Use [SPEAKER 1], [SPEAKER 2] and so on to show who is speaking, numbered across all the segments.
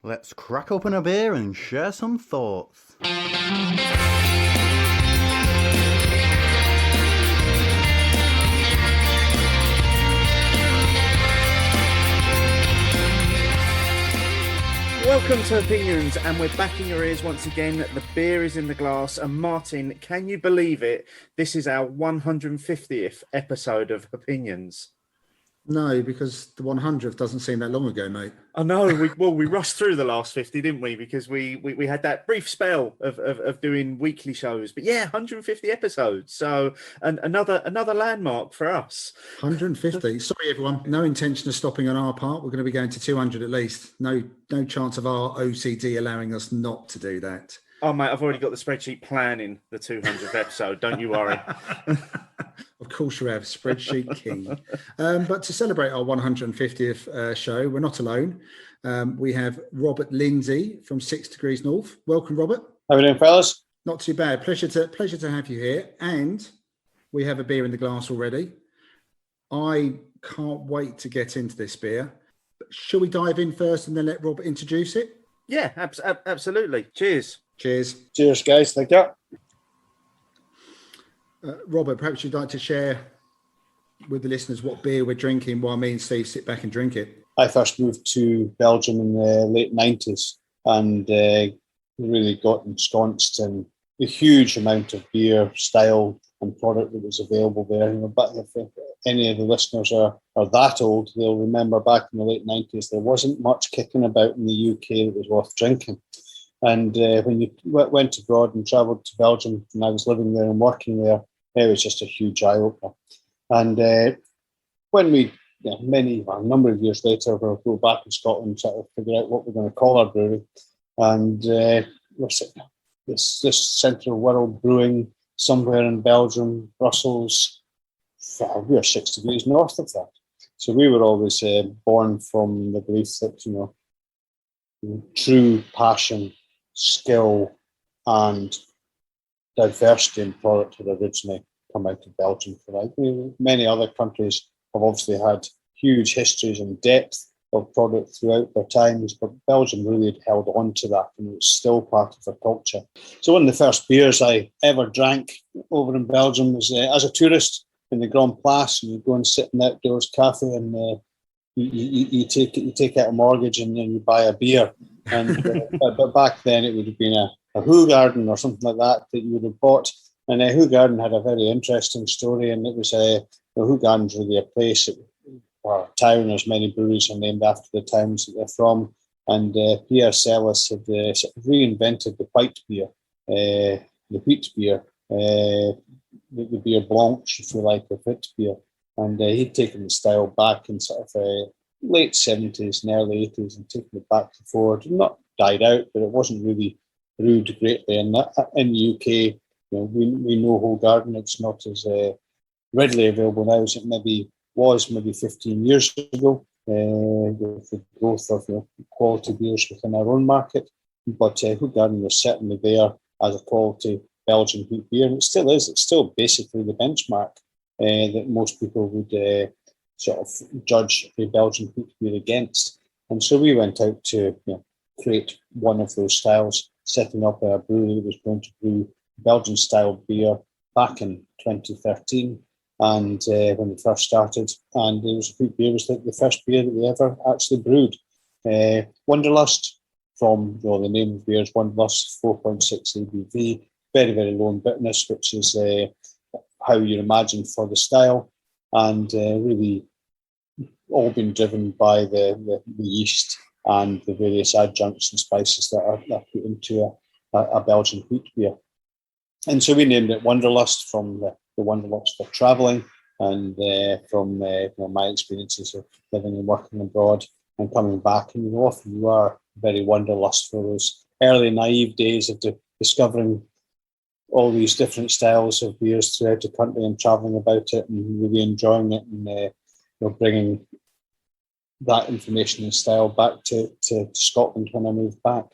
[SPEAKER 1] Let's crack open a beer and share some thoughts.
[SPEAKER 2] Welcome to Opinions, and we're back in your ears once again. The beer is in the glass, and Martin, can you believe it? This is our 150th episode of Opinions.
[SPEAKER 3] No, because the 100th doesn't seem that long ago, mate.
[SPEAKER 2] I know. We rushed through the last 50, didn't we? Because we had that brief spell of doing weekly shows. But yeah, 150 episodes. So another landmark for us.
[SPEAKER 3] 150. Sorry, everyone. No intention of stopping on our part. We're going to be going to 200 at least. No chance of our OCD allowing us not to do that.
[SPEAKER 2] Oh, mate, I've already got the spreadsheet planning the 200th episode. Don't you worry.
[SPEAKER 3] Of course you have, spreadsheet king. But to celebrate our 150th show, we're not alone. We have Robert Lindsay from 6 Degrees North. Welcome, Robert.
[SPEAKER 4] How are you doing, fellas?
[SPEAKER 3] Not too bad. Pleasure to have you here. And we have a beer in the glass already. I can't wait to get into this beer. Shall we dive in first and then let Robert introduce it?
[SPEAKER 2] Yeah, absolutely. Cheers.
[SPEAKER 3] Cheers.
[SPEAKER 4] Cheers, guys. Thank you.
[SPEAKER 3] Robert, perhaps you'd like to share with the listeners what beer we're drinking while me and Steve sit back and drink it.
[SPEAKER 4] I first moved to Belgium in the late 90s and really got ensconced in the huge amount of beer, style and product that was available there. But if any of the listeners are that old, they'll remember back in the late 90s, there wasn't much kicking about in the UK that was worth drinking. And when you went abroad and travelled to Belgium, and I was living there and working there, it was just a huge eye-opener. And when we, a number of years later, we'll go back in Scotland and try to figure out what we're going to call our brewery. And we're sitting this central world brewing somewhere in Belgium, Brussels. We're 6 degrees north of that. So we were always born from the belief that, true passion, skill and diversity in product had originally come out of Belgium. Many other countries have obviously had huge histories and depth of product throughout their times, but Belgium really had held on to that and it's still part of their culture. So one of the first beers I ever drank over in Belgium was as a tourist in the Grand Place, and you go and sit in the outdoors cafe and you take out a mortgage and then you buy a beer. And but back then it would have been a Hoegaarden or something like that you would have bought. And Hoegaarden had a very interesting story, and it was Hoegaarden's really a place or a town, as many breweries are named after the towns that they're from. And Pierre Celis had sort of reinvented the white beer, the wheat beer, the beer blanche, if you like, the wheat beer. And he'd taken the style back in sort of late 70s and early 80s and taken it back to forward. Not died out, but it wasn't really brewed greatly. And in the UK, we know Hoegaarden. It's not as readily available now as it maybe was 15 years ago, with the growth of quality beers within our own market. But Hoegaarden was certainly there as a quality Belgian wheat beer, and it still is. It's still basically the benchmark that most people would sort of judge a Belgian wheat beer against. And so we went out to create one of those styles, setting up a brewery that was going to brew Belgian-style beer back in 2013. And when we first started, and it was wheat beer was the first beer that we ever actually brewed. Wanderlust, from the name of the beer is Wanderlust, 4.6 ABV, very, very low in bitterness, which is how you're imagined for the style, and really all been driven by the yeast and the various adjuncts and spices that are put into a Belgian wheat beer. And so we named it Wanderlust from the Wanderlust for travelling, and from my experiences of living and working abroad and coming back. And often you are very wanderlust for those early naive days of discovering all these different styles of beers throughout the country and travelling about it and really enjoying it, and bringing that information and style back to Scotland when I moved back.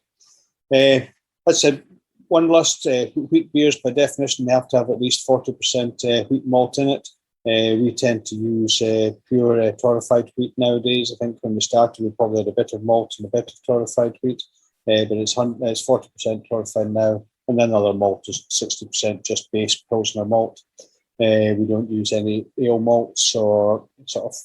[SPEAKER 4] As I said, Wanderlust wheat beers, by definition, they have to have at least 40% wheat malt in it. We tend to use pure torrefied wheat nowadays. I think when we started, we probably had a bit of malt and a bit of torrefied wheat, but it's 40% torrefied now. And then other malt is 60% just base Pilsner malt. We don't use any ale malts or sort of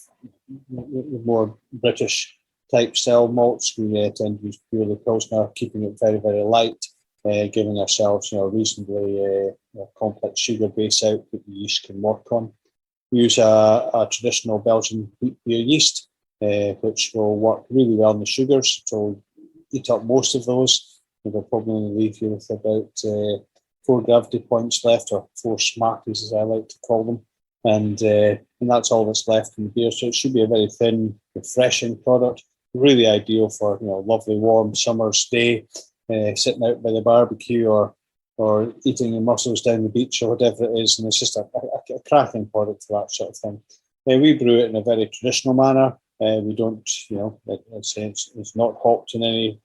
[SPEAKER 4] more British type style malts. We tend to use purely Pilsner, keeping it very, very light, giving ourselves a reasonably complex sugar base out that the yeast can work on. We use a traditional Belgian wheat beer yeast, which will work really well in the sugars. So we'll eat up most of those. We'll probably only leave you with about 4 gravity points left, or 4 Smarties, as I like to call them. And that's all that's left in the beer. So it should be a very thin, refreshing product. Really ideal for lovely warm summer's day, sitting out by the barbecue or eating your mussels down the beach or whatever it is. And it's just a cracking product for that sort of thing. We brew it in a very traditional manner. We don't, it's not hopped in any.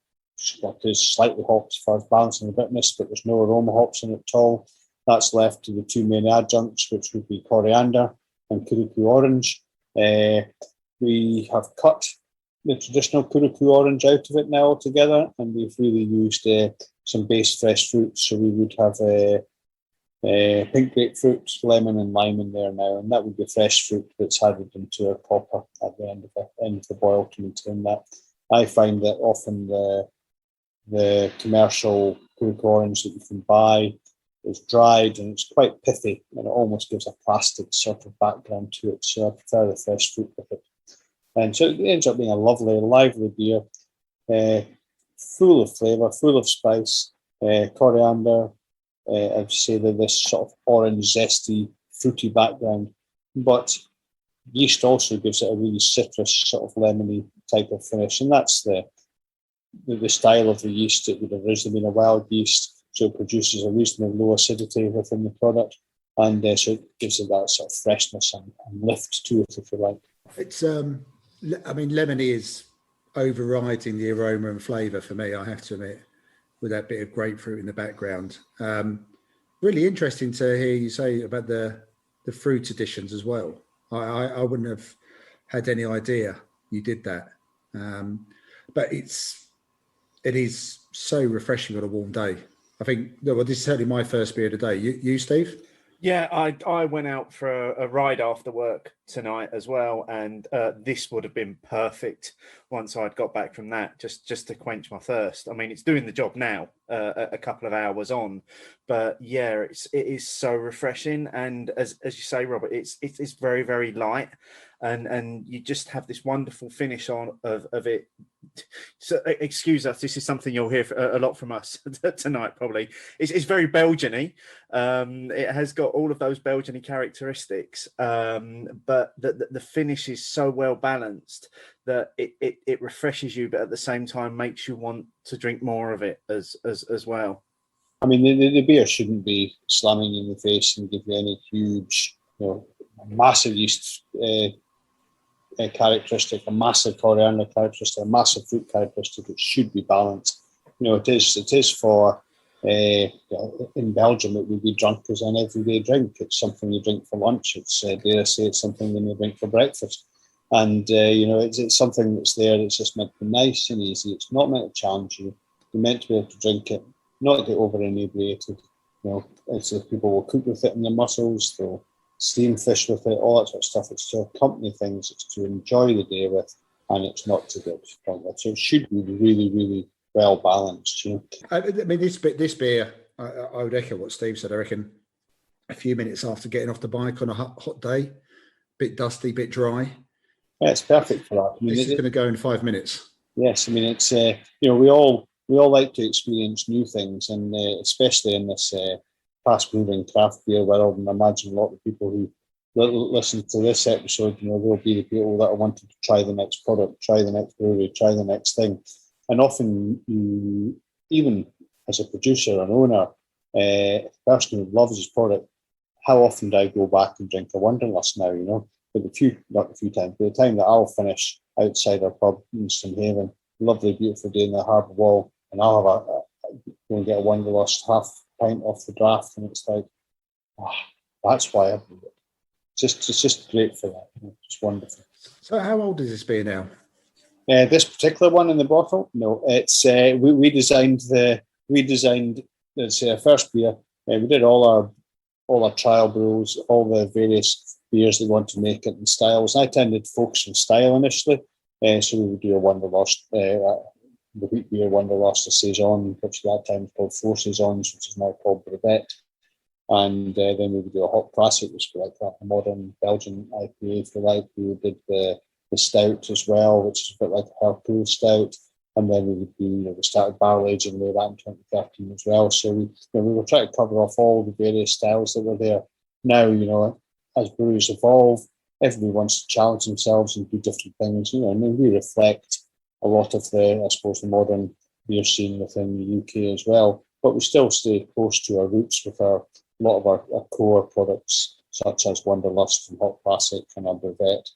[SPEAKER 4] It is slightly hopped for balancing the bitterness, but there's no aroma hops in it at all. That's left to the 2 main adjuncts, which would be coriander and Kuruku orange. We have cut the traditional Kuruku orange out of it now altogether, and we've really used some base fresh fruits. So we would have pink grapefruit, lemon and lime in there now, and that would be fresh fruit that's added into a copper at the end of the boil to maintain that. I find that often the commercial Kuruku orange that you can buy is dried and it's quite pithy, and it almost gives a plastic sort of background to it. So I prefer the fresh fruit with it. And so it ends up being a lovely, lively beer, full of flavour, full of spice, coriander. I'd say that this sort of orange, zesty, fruity background, but yeast also gives it a really citrus, sort of lemony type of finish, and that's the style of the yeast. It would have originally been a wild yeast, so it produces a reasonably low acidity within the product, and so it gives it that sort of freshness and lift to it, if you like.
[SPEAKER 3] It's lemony is overriding the aroma and flavour for me, I have to admit, with that bit of grapefruit in the background. Really interesting to hear you say about the fruit additions as well. I wouldn't have had any idea you did that. But it is so refreshing on a warm day. I think, well, this is certainly my first beer today. You Steve?
[SPEAKER 2] Yeah, I went out for a ride after work tonight as well, and this would have been perfect once I'd got back from that, just to quench my thirst. I mean, it's doing the job now, a couple of hours on, but yeah, it is so refreshing, and as you say, Robert, it's very, very light, and you just have this wonderful finish of it. So excuse us, this is something you'll hear a lot from us tonight probably. It's very Belgian-y. It has got all of those Belgian-y characteristics, but the finish is so well balanced that it refreshes you, but at the same time makes you want to drink more of it as well.
[SPEAKER 4] I mean, the beer shouldn't be slamming you in the face and give you any huge, massive yeast characteristic, a massive coriander characteristic, a massive fruit characteristic. It should be balanced. It is for, in Belgium, it would be drunk as an everyday drink. It's something you drink for lunch. It's, dare I say, it's something you may drink for breakfast. And, it's something that's there. It's just meant to be nice and easy. It's not meant to challenge you. You're meant to be able to drink it, not get over inebriated. It's people will cook with it in their mussels, they'll steam fish with it, all that sort of stuff. It's to accompany things, it's to enjoy the day with, and it's not to get drunk with. So it should be really, really well balanced.
[SPEAKER 3] I mean, this beer, I would echo what Steve said. I reckon a few minutes after getting off the bike on a hot day, bit dusty, bit dry.
[SPEAKER 4] Yeah, it's perfect for that. I mean,
[SPEAKER 3] this is going to go in 5 minutes.
[SPEAKER 4] Yes, I mean, it's we all like to experience new things, and especially in this fast-moving craft beer world. And I imagine a lot of people who listen to this episode, they'll be the people that are wanting to try the next product, try the next brewery, try the next thing. And often, you, even as a producer and owner, a person who loves his product, how often do I go back and drink a Wanderlust now? But not a few times, but the time that I'll finish outside our pub in Stonehaven, lovely, beautiful day in the harbour wall, and I'll go and get a Wanderlust half pint off the draft, and it's like, that's why I do it. it's just great for that. It's wonderful.
[SPEAKER 3] So how old is this beer now?
[SPEAKER 4] This particular one in the bottle, no, it's we designed it's our first beer. We did all our trial brews, all the various beers they want to make it in styles. I tended to focus on style initially, so we would do a Wanderlust, the wheat beer Wanderlust, a saison, which at that time was called Four Saisons, which is now called Brevet. And then we would do a Hopclassic, which was like that, a modern Belgian IPA, if you like. We did the stout as well, which is a bit like a Hercule stout. And then we would do, we started barrel aging with that in 2013 as well. So we were trying to cover off all the various styles that were there. Now, as breweries evolve, everybody wants to challenge themselves and do different things. We reflect a lot of the modern beer scene within the UK as well. But we still stay close to our roots with a lot of our core products, such as Wanderlust and Hopclassic and our Brevet.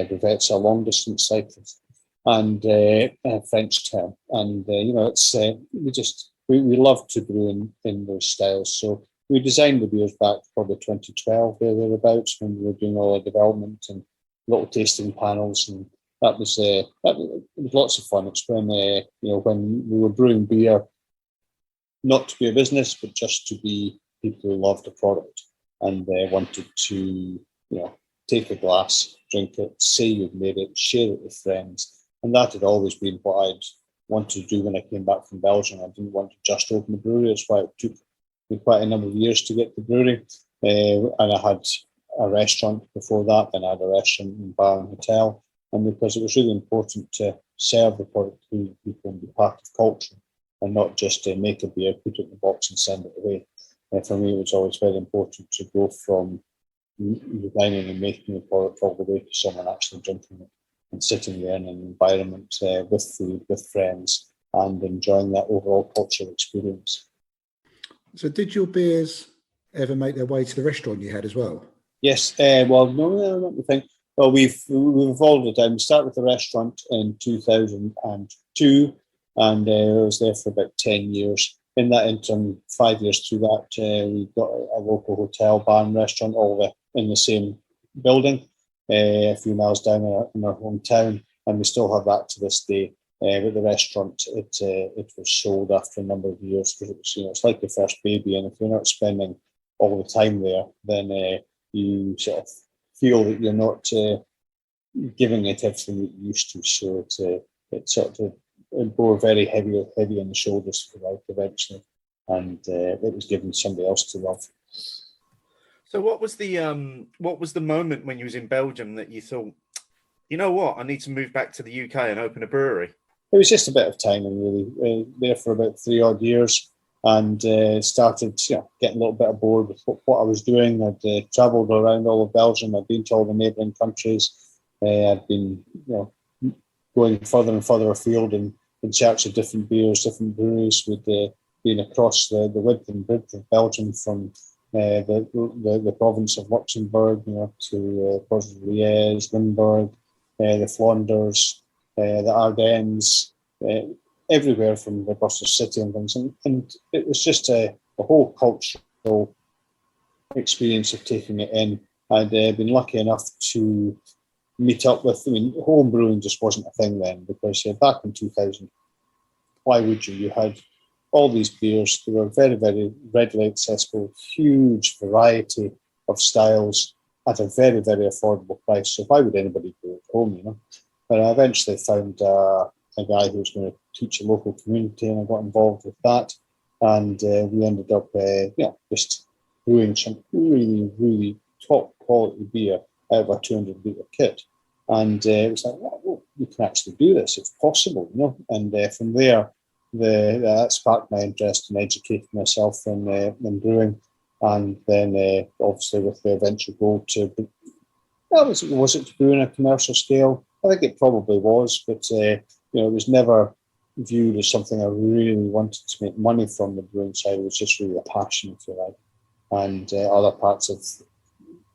[SPEAKER 4] Brevet's a long distance cyclist and French term. And, it's we love to brew in those styles. So we designed the beers back probably 2012, thereabouts, when we were doing all the development and little tasting panels. And that was lots of fun. It's when we were brewing beer, not to be a business, but just to be people who loved the product and wanted to, take a glass, drink it, say you've made it, share it with friends. And that had always been what I'd wanted to do when I came back from Belgium. I didn't want to just open a brewery. That's why it took me quite a number of years to get the brewery. And I had a restaurant before that, then I had a restaurant and bar and hotel. And because it was really important to serve the product to people and be part of culture and not just make a beer, put it in the box and send it away. For me, it was always very important to go from designing and making the product all the way to someone actually drinking it and sitting there in an environment with food, with friends, and enjoying that overall cultural experience.
[SPEAKER 3] So did your beers ever make their way to the restaurant you had as well?
[SPEAKER 4] Yes. No, let me think. Well, we've evolved it. We started with the restaurant in 2002, and I was there for about 10 years. In that interim, 5 years through that, we got a local hotel, bar and restaurant, all in the same building, a few miles down in our hometown, and we still have that to this day. With the restaurant, it was sold after a number of years because it was, it's like your first baby, and if you're not spending all the time there, then you sort of feel that you're not giving it everything that you used to. So it bore very heavy on the shoulders for life eventually, and it was given to somebody else to love.
[SPEAKER 2] So what was the moment when you was in Belgium that you thought, you know what, I need to move back to the UK and open a brewery?
[SPEAKER 4] It was just a bit of timing, really. There for about 3 odd years, and started getting a little bit bored with what I was doing. I'd travelled around all of Belgium. I'd been to all the neighbouring countries. I'd been going further and further afield in search of different beers, different breweries. We'd been across the width and breadth of Belgium from the province of Luxembourg, to Liège, Limburg, the Flanders, the Ardennes, everywhere from the Brussels city and things. And it was just a whole cultural experience of taking it in. I'd been lucky enough to meet up with, home brewing just wasn't a thing then, because back in 2000, why would you? You had all these beers. They were very, very readily accessible, huge variety of styles at a very, very affordable price. So why would anybody do it at home, But I eventually found a guy who was going to teach a local community, and I got involved with that. And we ended up just brewing some really, really top quality beer out of a 200-litre kit. And it was like, well, you can actually do this. It's possible, And from there, that sparked my interest in educating myself in brewing. And then obviously with the eventual goal to, was it to brew on a commercial scale? I think it probably was, but it was never viewed as something I really wanted to make money from the brewing side. It was just really a passion, if you like. And other parts of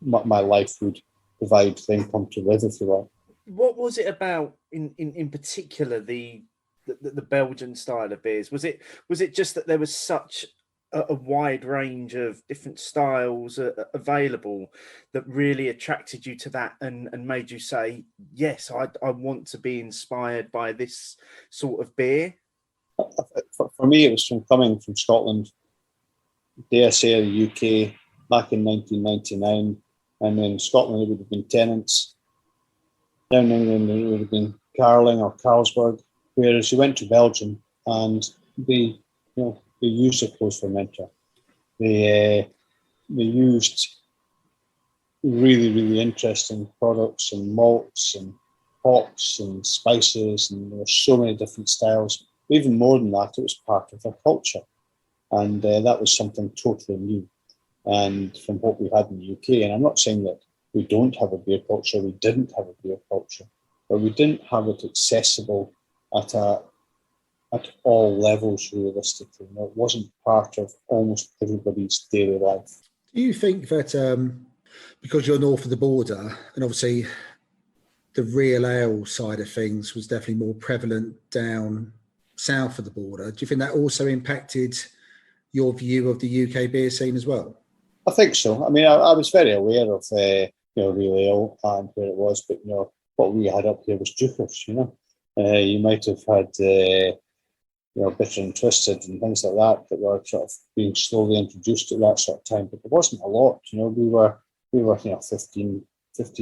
[SPEAKER 4] my life would provide the income to live, if you like.
[SPEAKER 2] What was it about in particular the Belgian style of beers? Was it just that there was such a wide range of different styles available that really attracted you to that and made you say, yes, I want to be inspired by this sort of beer?
[SPEAKER 4] For me, it was from coming from Scotland, dare say the UK, back in 1999, and in Scotland it would have been Tennent's. Down in England it would have been Carling or Carlsberg. Whereas you went to Belgium and they used a close fermenter. They used really, really interesting products and malts and hops and spices, and there were so many different styles. Even more than that, it was part of their culture, and that was something totally new. And from what we had in the UK, and I'm not saying that we don't have a beer culture, we didn't have a beer culture, but we didn't have it accessible at all levels realistically. It wasn't part of almost everybody's daily life.
[SPEAKER 3] Do you think that because you're north of the border, and obviously the real ale side of things was definitely more prevalent down south of the border, do you think that also impacted your view of the UK beer scene as well?
[SPEAKER 4] I think so. I mean, I was very aware of real ale and where it was, but what we had up here was Jukers. You might have had Bitter and Twisted and things like that were sort of being slowly introduced at that sort of time, but there wasn't a lot. We were 15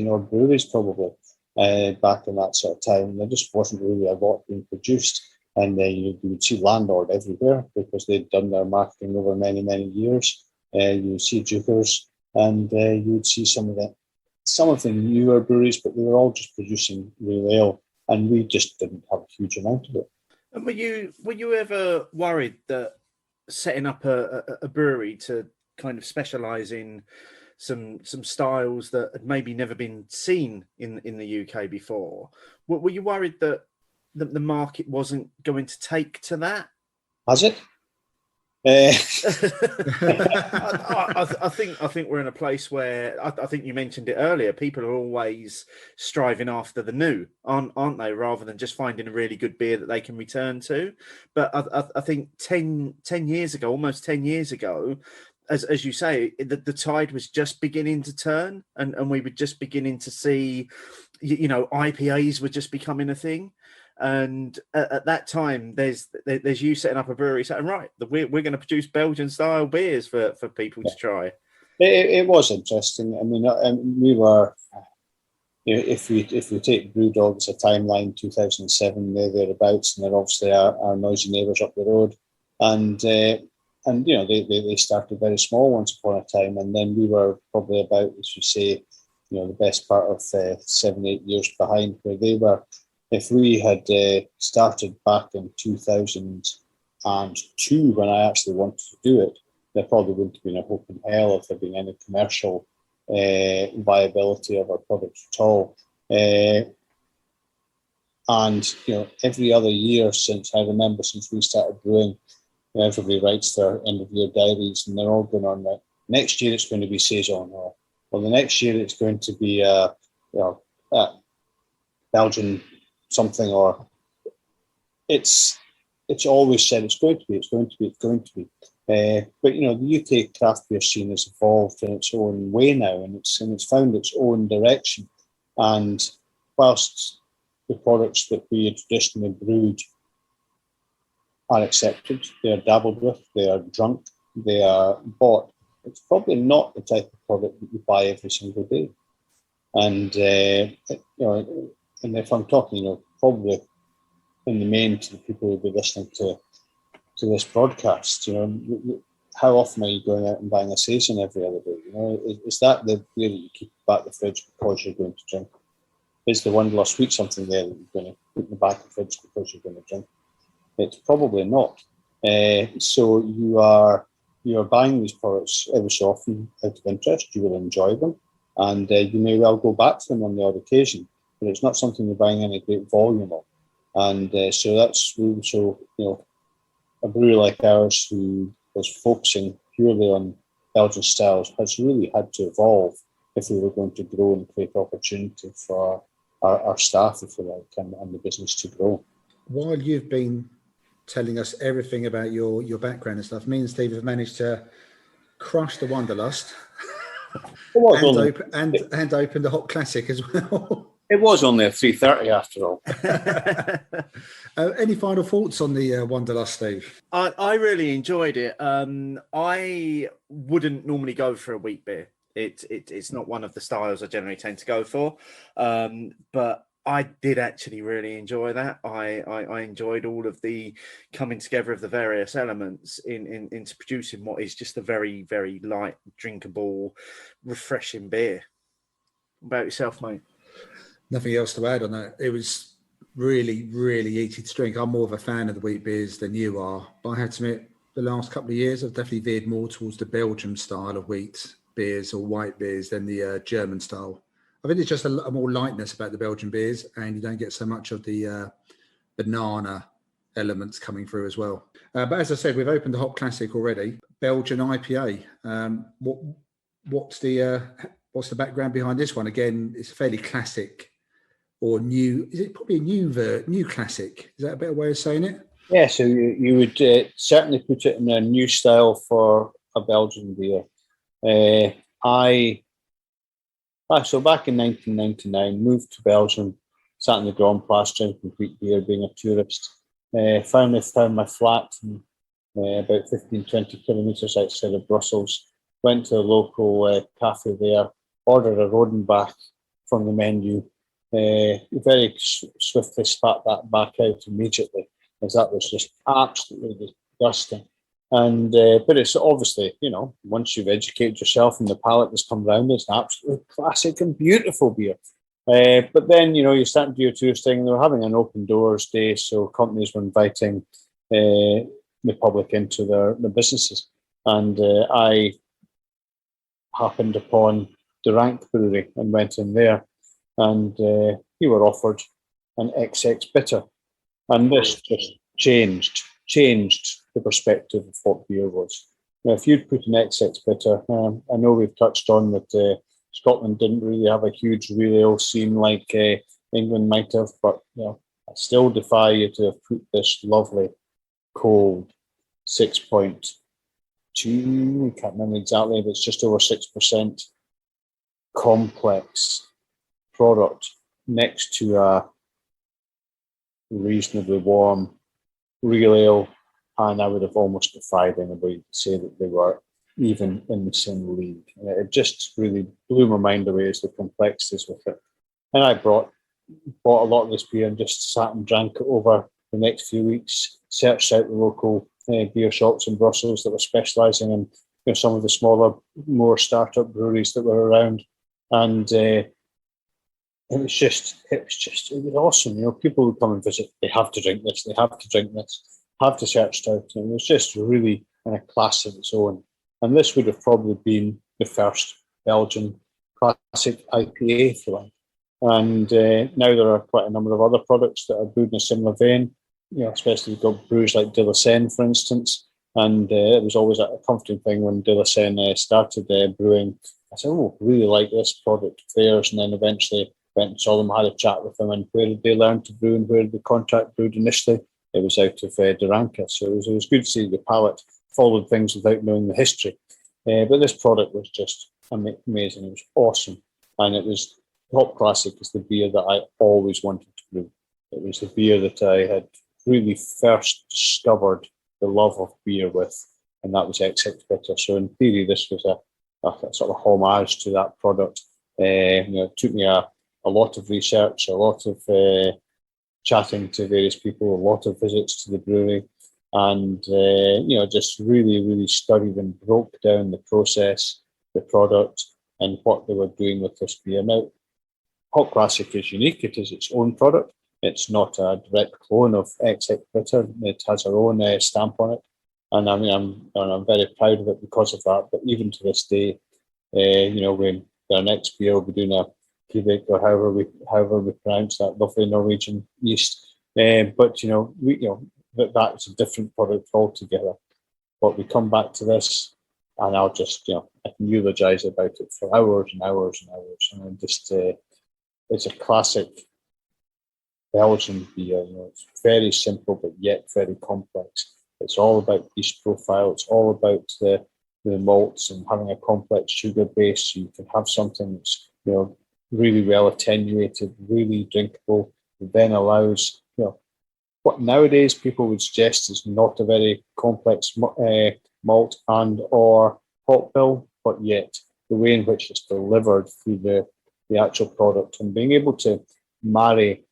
[SPEAKER 4] odd breweries probably back in that sort of time, and there just wasn't really a lot being produced. And you would see Landlord everywhere because they'd done their marketing over many, many years. You would see Jukers, and you would see some of the newer breweries, but they were all just producing real ale, and we just didn't have a huge amount of it.
[SPEAKER 2] And were you ever worried that setting up a brewery to kind of specialise in some styles that had maybe never been seen in the UK before, were you worried that the market wasn't going to take to that?
[SPEAKER 4] Has it?
[SPEAKER 2] I think we're in a place where I think you mentioned it earlier. People are always striving after the new, aren't they? Rather than just finding a really good beer that they can return to. But I think 10 years ago, almost 10 years ago, as you say, the tide was just beginning to turn, and we were just beginning to see, IPAs were just becoming a thing. And at that time, there's you setting up a brewery saying, right, we're going to produce Belgian style beers for people to try.
[SPEAKER 4] It was interesting. I mean, we were, if we take Brewdog as a timeline, 2007, they're thereabouts, and they're obviously our noisy neighbours up the road, and they started very small once upon a time, and then we were probably about, as you say, the best part of 7-8 years behind where they were. If we had started back in 2002, when I actually wanted to do it, there probably wouldn't have been a hope in hell if there had been any commercial viability of our product at all. And every other year since we started brewing, everybody writes their end of year diaries, and they're all going on like, next year it's going to be Saison, or the next year it's going to be Belgian something, or it's always said it's going to be. But the UK craft beer scene has evolved in its own way now, and it's found its own direction. And whilst the products that we had traditionally brewed are accepted, they are dabbled with, they are drunk, they are bought, it's probably not the type of product that you buy every single day. And and if I'm talking, probably in the main to the people who'll be listening to this broadcast, how often are you going out and buying a Saison every other day? Is that the beer that you keep back the fridge because you're going to drink? Is the Wanderlust Wheat something there that you're going to put in the back of the fridge because you're going to drink? It's probably not. So you are buying these products every so often out of interest. You will enjoy them, and you may well go back to them on the odd occasion. But it's not something you're buying any great volume of. And so that's really, a brewery like ours who was focusing purely on Belgian styles has really had to evolve if we were going to grow and create opportunity for our staff, if you like, and the business to grow.
[SPEAKER 3] While you've been telling us everything about your background and stuff. Me and Steve have managed to crush the Wanderlust and open the Hopclassic as well.
[SPEAKER 4] It was only a 3:30 after all.
[SPEAKER 3] Any final thoughts on the Wanderlust, Steve?
[SPEAKER 2] I really enjoyed it. I wouldn't normally go for a wheat beer. It's not one of the styles I generally tend to go for. But I did actually really enjoy that. I enjoyed all of the coming together of the various elements into producing what is just a very, very light, drinkable, refreshing beer. What about yourself, mate?
[SPEAKER 3] Nothing else to add on that. It was really, really easy to drink. I'm more of a fan of the wheat beers than you are, but I have to admit, the last couple of years, I've definitely veered more towards the Belgian style of wheat beers or white beers than the German style. I think it's just a more lightness about the Belgian beers, and you don't get so much of the banana elements coming through as well. But as I said, we've opened the Hopclassic already. Belgian IPA. What's the background behind this one? Again, it's fairly classic or new. Is it probably a new classic? Is that a better way of saying it?
[SPEAKER 4] Yeah, so you would certainly put it in a new style for a Belgian beer. So back in 1999, moved to Belgium, sat in the Grand Place drinking wheat beer, being a tourist. Finally found my flat about 15, 20 kilometres outside of Brussels. Went to a local cafe there, ordered a Rodenbach from the menu. Very swiftly spat that back out immediately, as that was just absolutely disgusting. And but it's obviously, once you've educated yourself and the palate has come round, it's an absolutely classic and beautiful beer. But then, you start to do your tourist thing, and they were having an open doors day, so companies were inviting the public into their businesses. And I happened upon the Rank Brewery and went in there, and we were offered an XX bitter. And this just changed the perspective of what beer was. Now, if you'd put an XX bitter, I know we've touched on that Scotland didn't really have a huge real ale scene like England might have, but I still defy you to have put this lovely, cold 6.2, I can't remember exactly, but it's just over 6% complex product next to a reasonably warm real ale, and I would have almost defied anybody to say that they were even in the same league. It just really blew my mind away as the complexities with it. And I bought a lot of this beer and just sat and drank it over the next few weeks, searched out the local beer shops in Brussels that were specialising in some of the smaller, more startup breweries that were around. And it was awesome. People would come and visit. They have to drink this. They have to drink this. Have to search it out. And it was just really in a class of its own. And this would have probably been the first Belgian classic IPA, if you like. And now there are quite a number of other products that are brewed in a similar vein. Especially you've got brews like De La Seine, for instance. And it was always a comforting thing when De La Seine started brewing. I said, I really like this product of theirs. And then eventually went and saw them, had a chat with them, and where did they learn to brew and where did they contract brewed initially? It was out of Duranca. So it was good to see the palate followed things without knowing the history. But this product was just amazing. It was awesome. And it was Hopclassic is the beer that I always wanted to brew. It was the beer that I had really first discovered the love of beer with, and that was XX Bitter. So in theory, this was a sort of homage to that product. It took me a lot of research, a lot of chatting to various people, a lot of visits to the brewery, and just really, really studied and broke down the process, the product, and what they were doing with this beer. Now, Hopclassic is unique. It is its own product. It's not a direct clone of XX Bitter. It has our own stamp on it, and I'm very proud of it because of that. But even to this day, when our next beer will be doing a Quebec or however we pronounce that lovely Norwegian yeast. But that's a different product altogether. But we come back to this, and I'll just I can eulogize about it for hours and hours and hours, and I'm just it's a classic Belgian beer. It's very simple, but yet very complex. It's all about yeast profile. It's all about the malts and having a complex sugar base. So you can have something that's really well attenuated, really drinkable. It then allows what nowadays people would suggest is not a very complex malt and or hop bill, but yet the way in which it's delivered through the actual product and being able to marry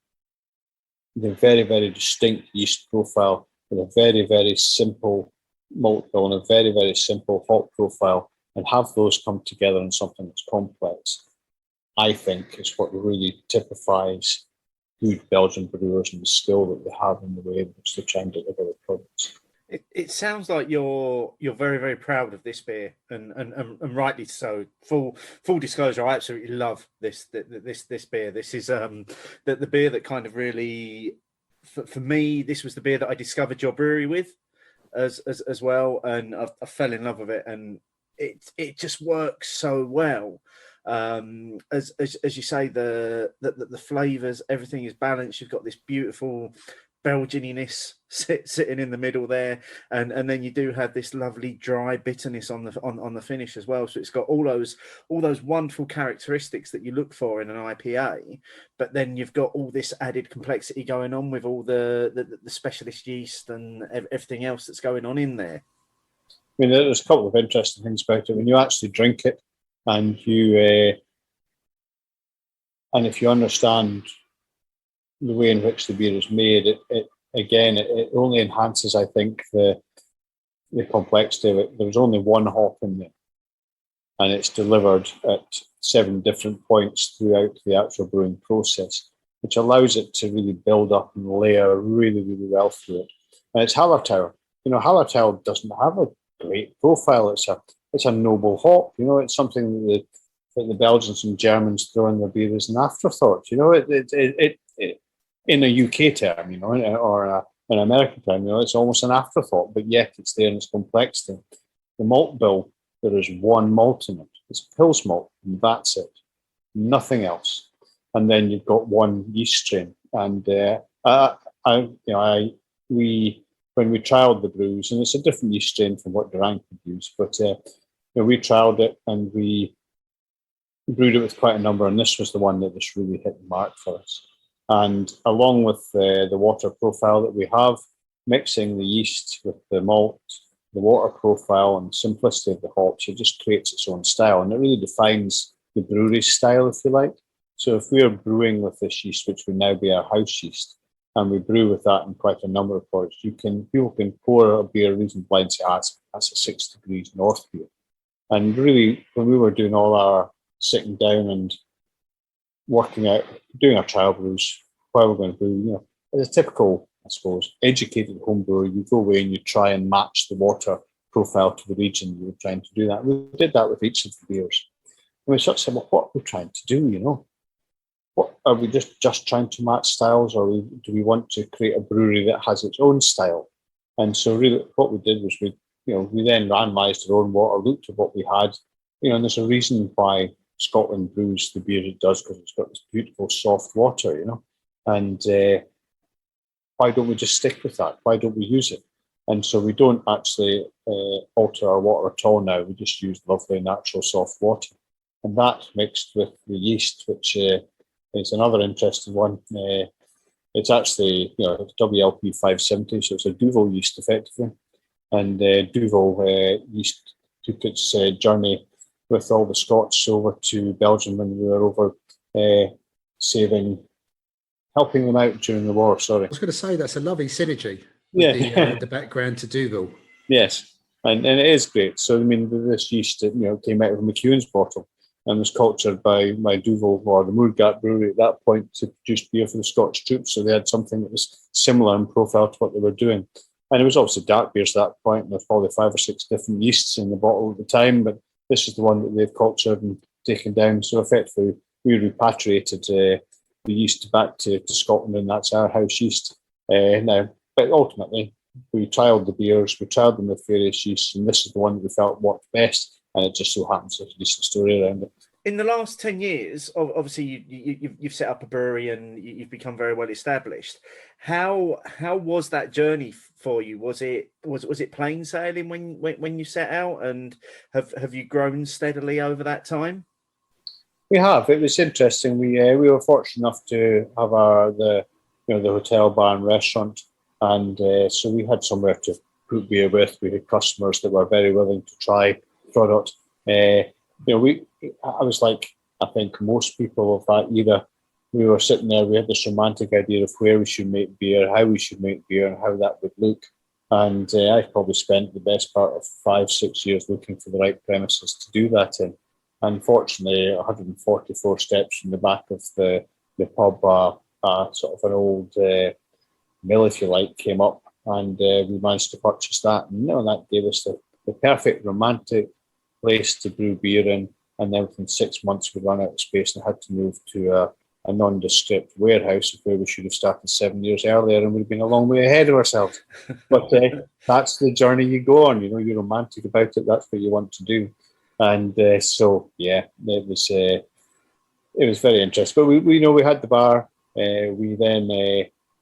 [SPEAKER 4] the very, very distinct yeast profile with a very, very simple malt bill and a very, very simple hop profile and have those come together in something that's complex, I think is what really typifies good Belgian brewers and the skill that they have in the way in which they try and deliver their products.
[SPEAKER 2] It sounds like you're very, very proud of this beer, and rightly so. Full disclosure, I absolutely love this beer. This is the beer that kind of really, for me, this was the beer that I discovered your brewery with, as well, and I fell in love with it, and it just works so well. As you say, the flavors, everything is balanced. You've got this beautiful Belgianiness sitting in the middle there, and then you do have this lovely dry bitterness on the finish as well. So it's got all those wonderful characteristics that you look for in an IPA, but then you've got all this added complexity going on with all the specialist yeast and everything else that's going on in there.
[SPEAKER 4] I mean, there's a couple of interesting things about it when you actually drink it, and and if you understand the way in which the beer is made, it only enhances, I think, the complexity of it. There's only one hop in there, and it's delivered at 7 different points throughout the actual brewing process, which allows it to really build up and layer really, really well through it. And it's Hallertau. Hallertau doesn't have a great profile. It's a noble hop. It's something that the Belgians and Germans throw in their beer as an afterthought. It in a UK term, or an American term, it's almost an afterthought, but yet it's there in its complexity. The malt bill, there is one malt in it. It's Pils malt, and that's it. Nothing else. And then you've got one yeast strain. And when we trialed the brews, and it's a different yeast strain from what Durang could use, but we trialed it and we brewed it with quite a number, and this was the one that just really hit the mark for us. And along with the water profile that we have, mixing the yeast with the malt, the water profile and the simplicity of the hops, it just creates its own style, and it really defines the brewery's style, if you like. So if we are brewing with this yeast, which would now be our house yeast, and we brew with that in quite a number of products, people can pour a beer reasonably and say, that's a 6 degrees north beer. And really, when we were doing all our sitting down and working out, doing our trial brews, while we're going to brew, as a typical, I suppose, educated home brewer, you go away and you try and match the water profile to the region you were trying to do that. We did that with each of the beers. And we sort of said, well, what are we trying to do, What are we just trying to match styles, or do we want to create a brewery that has its own style? And so really what we did was we then randomized our own water, looked at what we had, and there's a reason why Scotland brews the beer it does, because it's got this beautiful soft water, and why don't we just stick with that? Why don't we use it? And so we don't actually alter our water at all now. We just use lovely natural soft water, and that mixed with the yeast, which is another interesting one. It's actually WLP 570, so it's a Duval yeast effectively, and Duval yeast took its journey with all the Scots over to Belgium when we were over helping them out during the war. Sorry.
[SPEAKER 3] I was going to say that's a lovely synergy with the background to Duval.
[SPEAKER 4] Yes, and it is great. So, this yeast came out of a McEwen's bottle and was cultured by Duval, or the Moorgat Brewery at that point, to produce beer for the Scottish troops. So they had something that was similar in profile to what they were doing. And it was obviously dark beers at that point, and there's probably 5 or 6 different yeasts in the bottle at the time, but this is the one that they've cultured and taken down. So effectively, we repatriated the yeast back to Scotland, and that's our house yeast now. But ultimately, we trialled the beers, we trialled them with various yeasts, and this is the one that we felt worked best, and it just so happens there's a decent story around it.
[SPEAKER 2] in the last 10 years, obviously you've set up a brewery and you've become very well established. How was that journey for you? Was it plain sailing when you set out, and have you grown steadily over that time?
[SPEAKER 4] We have. It was interesting. We were fortunate enough to have the hotel, bar, and restaurant, and so we had somewhere to put beer with. We had customers that were very willing to try product. I was like, I think most people of that era. We were sitting there. We had this romantic idea of where we should make beer, how we should make beer, and how that would look. And I probably spent the best part of 5-6 years looking for the right premises to do that in. Unfortunately, 144 steps from the back of the pub, sort of an old mill, if you like, came up, and we managed to purchase that. And that gave us the perfect romantic place to brew beer in. And then within 6 months, we ran out of space and had to move to a nondescript warehouse where we should have started 7 years earlier, and we'd been a long way ahead of ourselves. But that's the journey you go on. You're romantic about it. That's what you want to do. And it was very interesting. But we had the bar. We then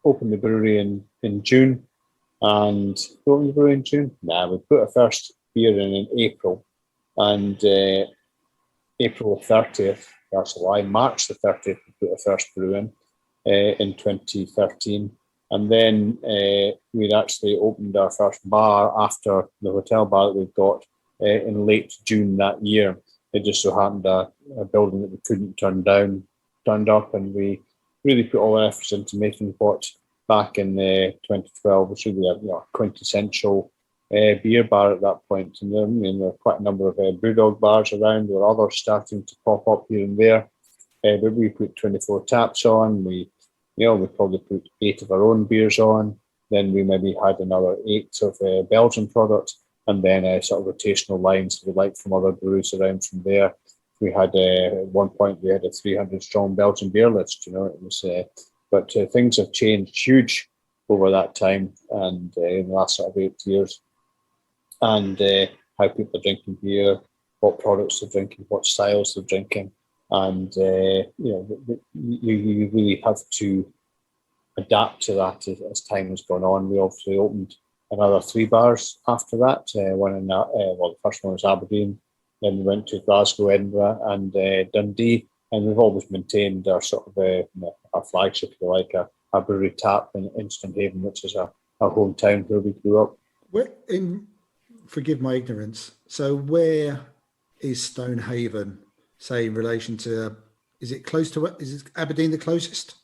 [SPEAKER 4] opened the brewery in June. And we opened the brewery in June? We put our first beer in April. And April 30th, that's a lie, March the 30th, we put our first brew in 2013. And then we'd actually opened our first bar after the hotel bar that we've got in late June that year. It just so happened a building that we couldn't turn down turned up, and we really put all our efforts into making what back in 2012 was really a quintessential beer bar at that point. And there were quite a number of brewdog bars around. There were others starting to pop up here and there. But we put 24 taps on. We probably put 8 of our own beers on. Then we maybe had another 8 of Belgian product, and then sort of rotational lines, if you like, from other breweries around from there. We had at one point we had a 300 strong Belgian beer list. It was, but things have changed huge over that time, and in the last sort of 8 years, and how people are drinking beer, what products they're drinking, what styles they're drinking, and you really have to adapt to that as time has gone on. We obviously opened another 3 bars after that. One in the first one was Aberdeen. Then we went to Glasgow, Edinburgh, and Dundee. And we've always maintained our sort of our flagship, if you like, a brewery tap in Stonehaven, which is our hometown where we grew up.
[SPEAKER 3] Forgive my ignorance. So where is Stonehaven, say, in relation to? Is it Aberdeen the closest?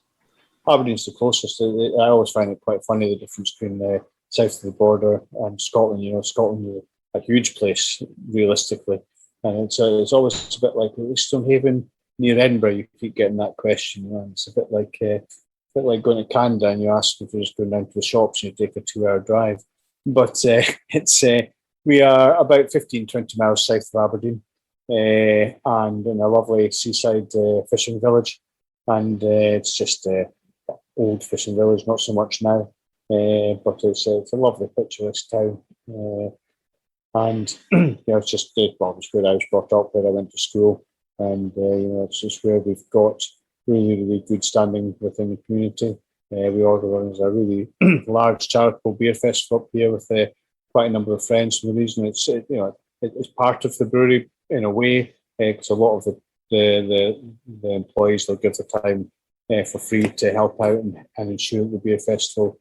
[SPEAKER 4] Aberdeen's the closest. I always find it quite funny, the difference between south of the border and Scotland. Scotland is a huge place, realistically. And it's always a bit like Stonehaven near Edinburgh. You keep getting that question. It's a bit like going to Canada and you ask if you're just going down to the shops and you take a 2-hour drive. But we are about 15-20 miles south of Aberdeen, and in a lovely seaside fishing village. And it's just old fishing village, not so much now. But it's a lovely picturesque town, and it's just it's where I was brought up, where I went to school, and it's just where we've got really, really good standing within the community. We organise a really large charitable beer festival up here with quite a number of friends. And the reason it's part of the brewery in a way, because a lot of the employees, they'll give the time for free to help out and ensure that the beer festival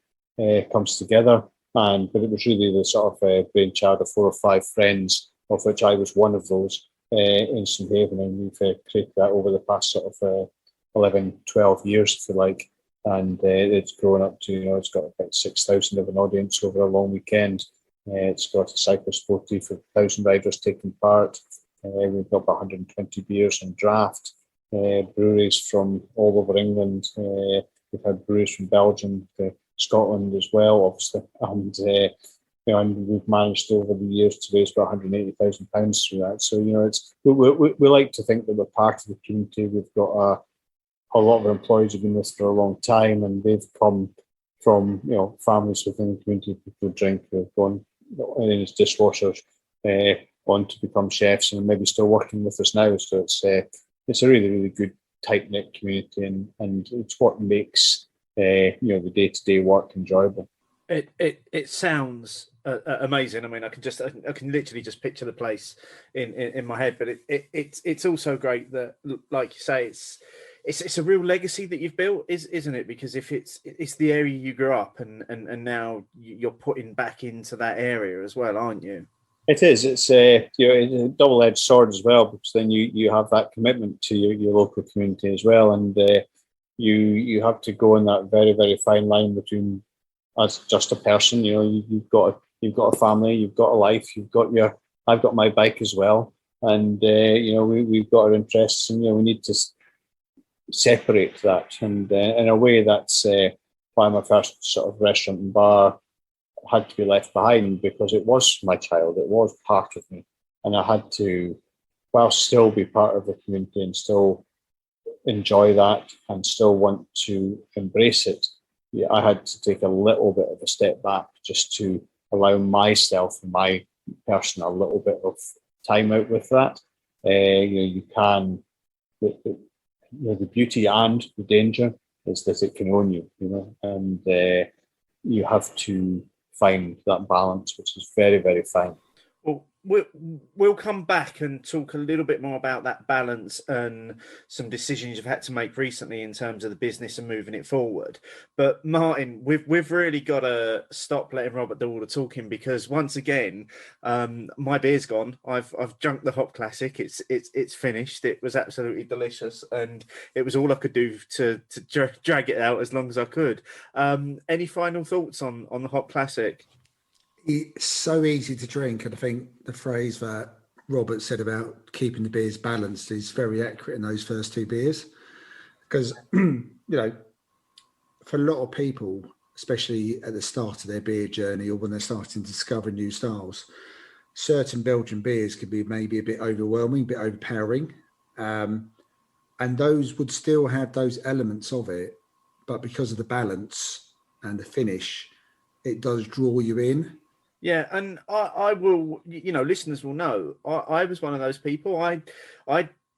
[SPEAKER 4] comes together. But it was really the sort of brainchild of 4 or 5 friends, of which I was one of those, in Stonehaven, and we've created that over the past sort of 11, 12 years, if you like. And it's grown up to, it's got about 6,000 of an audience over a long weekend. It's got a cyclist 40 for 1,000 riders taking part. We've got about 120 beers on draft. Breweries from all over England. We've had breweries from Belgium, Scotland as well, obviously, and we've managed over the years to raise about £180,000 through that. So we like to think that we're part of the community. We've got a lot of our employees have been with us for a long time, and they've come from families within the community. People drink, who've gone in as dishwashers, on to become chefs, and maybe still working with us now. So it's a really, really good tight knit community, and it's what makes the day to day work enjoyable.
[SPEAKER 2] It sounds amazing. I mean, I can literally just picture the place in my head. But it's also great that, like you say, it's a real legacy that you've built, isn't it? Because if it's the area you grew up and now you're putting back into that area as well, aren't you?
[SPEAKER 4] It is. It's a double-edged sword as well, because then you have that commitment to your local community as well, and you have to go in that very, very fine line between, as just a person, you've got a family, you've got a life, I've got my bike as well, and we've got our interests, and we need to separate that, and in a way that's why my first sort of restaurant and bar had to be left behind, because it was my child, it was part of me, and I had to, while still be part of the community and still enjoy that and still want to embrace it. Yeah, I had to take a little bit of a step back just to allow myself and my person a little bit of time out with that. You can, the beauty and the danger is that it can own you, and you have to find that balance, which is very, very fine.
[SPEAKER 2] Well, we'll come back and talk a little bit more about that balance and some decisions you've had to make recently in terms of the business and moving it forward. But Martin, we've really got to stop letting Robert do all the talking, because once again, my beer's gone. I've drunk the Hopclassic. It's finished. It was absolutely delicious, and it was all I could do to drag it out as long as I could. Any final thoughts on the Hopclassic?
[SPEAKER 3] It's so easy to drink, and I think the phrase that Robert said about keeping the beers balanced is very accurate in those first two beers, because for a lot of people, especially at the start of their beer journey or when they're starting to discover new styles, certain Belgian beers could be maybe a bit overwhelming, a bit overpowering, and those would still have those elements of it, but because of the balance and the finish, it does draw you in.
[SPEAKER 2] Yeah, and I will, listeners will know, I was one of those people. I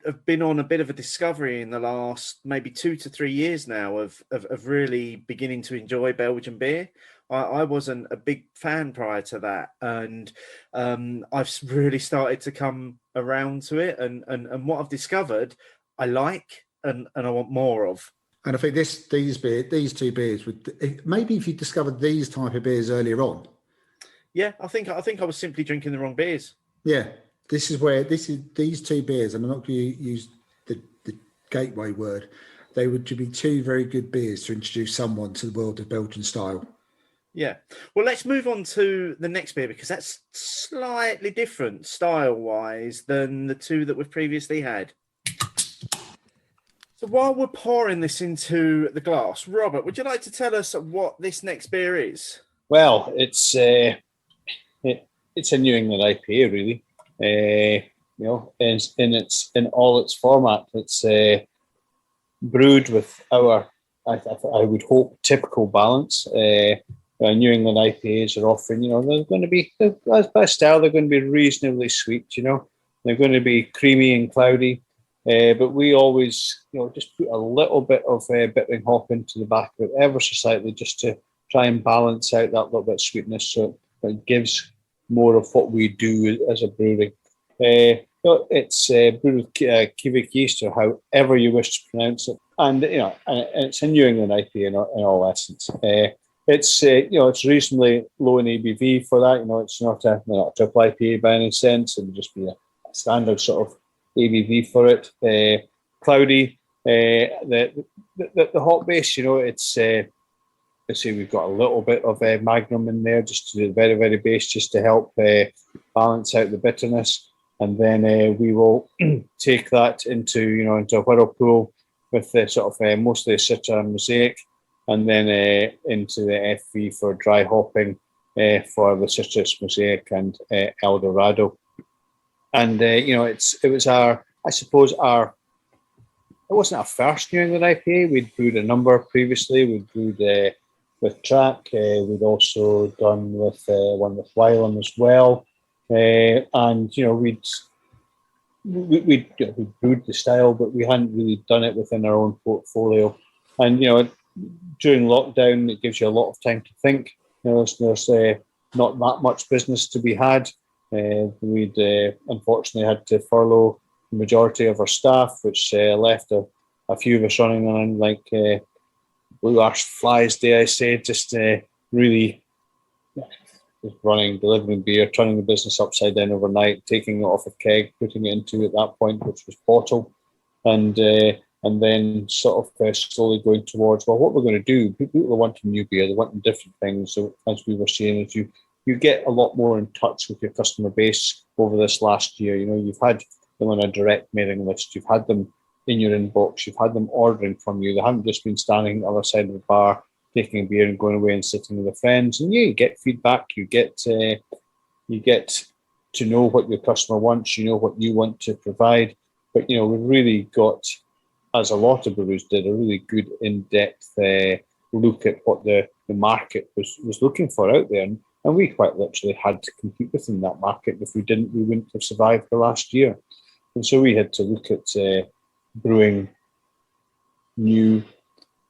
[SPEAKER 2] have been on a bit of a discovery in the last maybe 2 to 3 years now of really beginning to enjoy Belgian beer. I wasn't a big fan prior to that, and I've really started to come around to it, and what I've discovered, I like, and I want more of.
[SPEAKER 3] And I think these two beers would, maybe if you discovered these type of beers earlier on.
[SPEAKER 2] Yeah, I think I was simply drinking the wrong beers.
[SPEAKER 3] Yeah, these two beers, and I'm not going to use the gateway word. They would be two very good beers to introduce someone to the world of Belgian style. Yeah.
[SPEAKER 2] Well, let's move on to the next beer, because that's slightly different style-wise than the two that we've previously had. So while we're pouring this into the glass, Robert, would you like to tell us what this next beer is?
[SPEAKER 4] Well, it's a New England IPA, really. In all its format, it's brewed with our, I would hope, typical balance. New England IPAs are often, they're going to be, by style, they're going to be reasonably sweet. They're going to be creamy and cloudy. But we always, just put a little bit of bittering hop into the back of it, ever so slightly, just to try and balance out that little bit of sweetness, so it gives more of what we do as a brewery. It's brewed with Duval Yeast, or however you wish to pronounce it, and and it's a New England IPA in all essence. It's reasonably low in ABV for that. It's not a triple IPA by any sense. It would just be a standard sort of ABV for it. Cloudy. The hop base, it's. Let's say we've got a little bit of Magnum in there, just to the very, very base, just to help balance out the bitterness, and then we will take that into a whirlpool with the sort of mostly Citra and Mosaic, and then into the FV for dry hopping for the Citrus, Mosaic, and El Dorado. And it was our, I suppose it wasn't our first New England IPA. We'd brewed a number previously. We'd brewed with Track. We'd also done with one with Wylam as well. And we'd we brewed the style, but we hadn't really done it within our own portfolio. And during lockdown, it gives you a lot of time to think. There's not that much business to be had. We'd unfortunately had to furlough the majority of our staff, which left a few of us running on like blue ash flies, dare I say, just really running, delivering beer, turning the business upside down overnight, taking it off a keg, putting it into at that point, which was bottle, and then sort of slowly going towards, well, what we're going to do. People are wanting new beer, they're wanting different things. So as we were saying, as you get a lot more in touch with your customer base over this last year. You've had them on a direct mailing list, you've had them in your inbox, you've had them ordering from you. They haven't just been standing on the other side of the bar, taking a beer and going away and sitting with their friends. And you get feedback, you get to know what your customer wants, what you want to provide. But we've really got, as a lot of breweries did, a really good in-depth look at what the market was looking for out there. And we quite literally had to compete within that market. If we didn't, we wouldn't have survived the last year. And so we had to look at brewing new,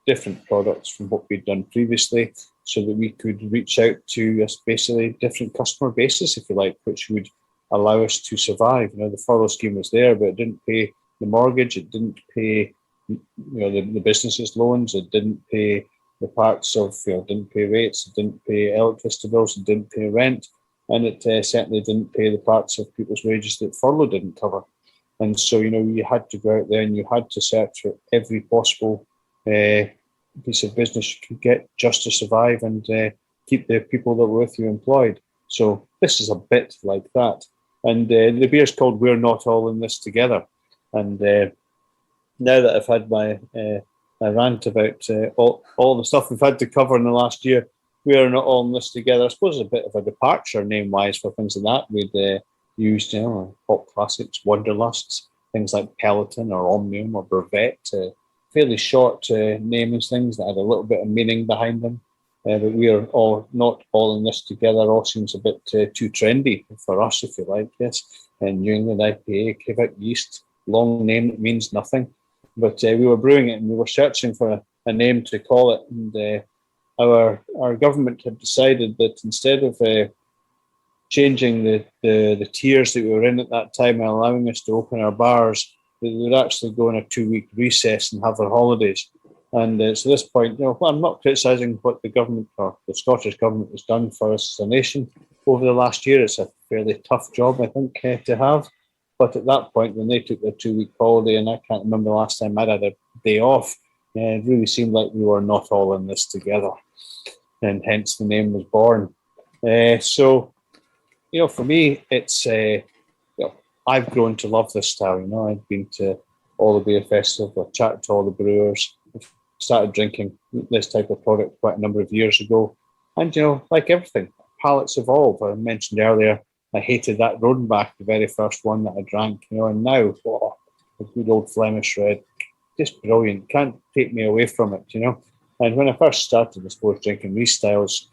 [SPEAKER 4] different products from what we'd done previously, so that we could reach out to basically different customer bases, if you like, which would allow us to survive. The furlough scheme was there, but it didn't pay the mortgage, it didn't pay the business's loans, it didn't pay the parts of, didn't pay rates, it didn't pay electricity bills, it didn't pay rent, and it certainly didn't pay the parts of people's wages that furlough didn't cover. And so, you had to go out there and you had to search for every possible piece of business you could get just to survive and keep the people that were with you employed. So this is a bit like that. And the beer's called We're Not All in This Together. And now that I've had my rant about all the stuff we've had to cover in the last year, we are not all in this together. I suppose it's a bit of a departure name-wise for things like that. We'd used, Hopclassics, Wanderlusts, things like Peloton or Omnium or Brevet, fairly short naming things that had a little bit of meaning behind them. But we are all not all in this together. All seems a bit too trendy for us, if you like. Yes, and New England IPA, Duval Yeast, long name that means nothing. But we were brewing it and we were searching for a name to call it. And our government had decided that instead of changing the tiers that we were in at that time and allowing us to open our bars, they would actually go on a 2-week recess and have their holidays. And so at this point, I'm not criticising what the government or the Scottish government has done for us as a nation over the last year. It's a fairly tough job, I think, to have. But at that point, when they took their 2-week holiday, and I can't remember the last time I'd had a day off, it really seemed like we were not all in this together. And hence the name was born. So, for me, it's, I've grown to love this style. I've been to all the beer festivals, I've chatted to all the brewers, I've started drinking this type of product quite a number of years ago. And, like everything, palates evolve. I mentioned earlier, I hated that Rodenbach, the very first one that I drank, and now, a good old Flemish red, just brilliant, can't take me away from it, And when I first started, I suppose, drinking these styles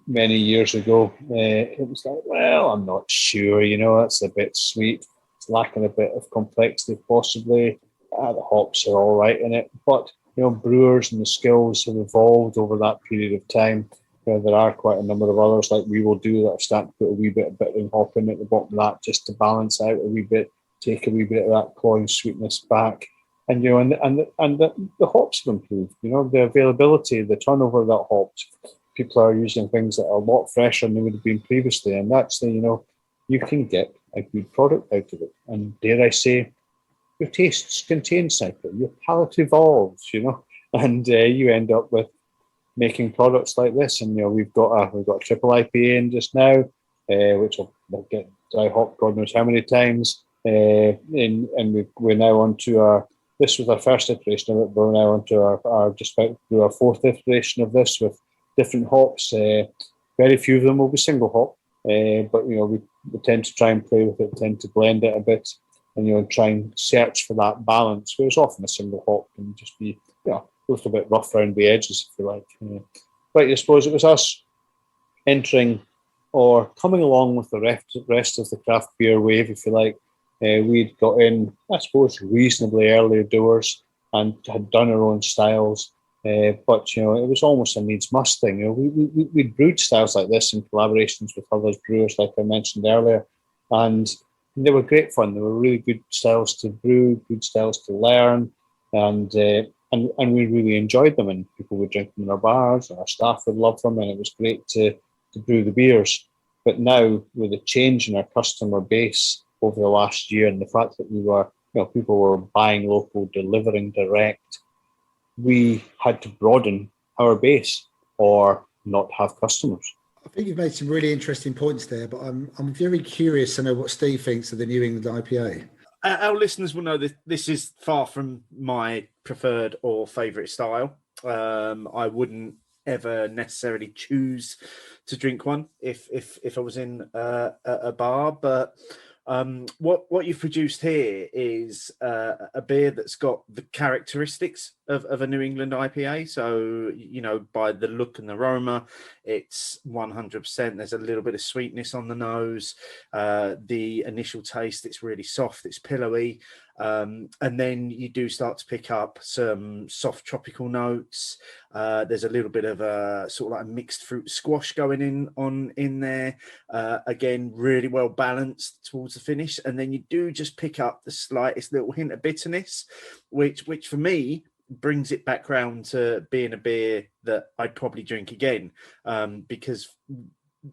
[SPEAKER 4] many years ago, it was like, well, I'm not sure, that's a bit sweet, it's lacking a bit of complexity possibly, the hops are all right in it, but, brewers and the skills have evolved over that period of time. There are quite a number of others like We Will Do that have started to put a wee bit of bittering hop in at the bottom of that just to balance out a wee bit, take a wee bit of that cloying sweetness back. And the hops have improved, the availability, the turnover of that hops. People are using things that are a lot fresher than they would have been previously. And actually, you can get a good product out of it. And dare I say, your tastes can change slightly, your palate evolves, and you end up with making products like this. And we've got a triple IPA in just now, which will get dry hop God knows how many times. And we're now on to this was our first iteration of it, but we're now on to our just about through our fourth iteration of this with different hops. Very few of them will be single hop, but we tend to try and play with it, tend to blend it a bit, and try and search for that balance. Whereas often a single hop can just be just a bit rough around the edges, if you like. But I suppose it was us entering or coming along with the rest of the craft beer wave, if you like. We'd got in, I suppose, reasonably early doors and had done our own styles. But, you know, it was almost a needs must thing. You know, we'd brewed styles like this in collaborations with other brewers, like I mentioned earlier. And they were great fun. They were really good styles to brew, good styles to learn. And we really enjoyed them. And people would drink them in our bars, and our staff would love them. And it was great to brew the beers. But now, with a change in our customer base over the last year, and the fact that people were buying local, delivering direct, we had to broaden our base or not have customers.
[SPEAKER 3] I think you've made some really interesting points there, but I'm very curious to know what Steve thinks of the New England IPA.
[SPEAKER 2] Our listeners will know that this is far from my preferred or favourite style. I wouldn't ever necessarily choose to drink one if I was in a bar, but what you've produced here is a beer that's got the characteristics of a New England IPA. So, you know, by the look and the aroma, it's 100%. There's a little bit of sweetness on the nose. The initial taste, it's really soft, it's pillowy. And then you do start to pick up some soft tropical notes. There's a little bit of a sort of like a mixed fruit squash going in there. Again, really well balanced towards the finish. And then you do just pick up the slightest little hint of bitterness, which for me brings it back round to being a beer that I'd probably drink again. Because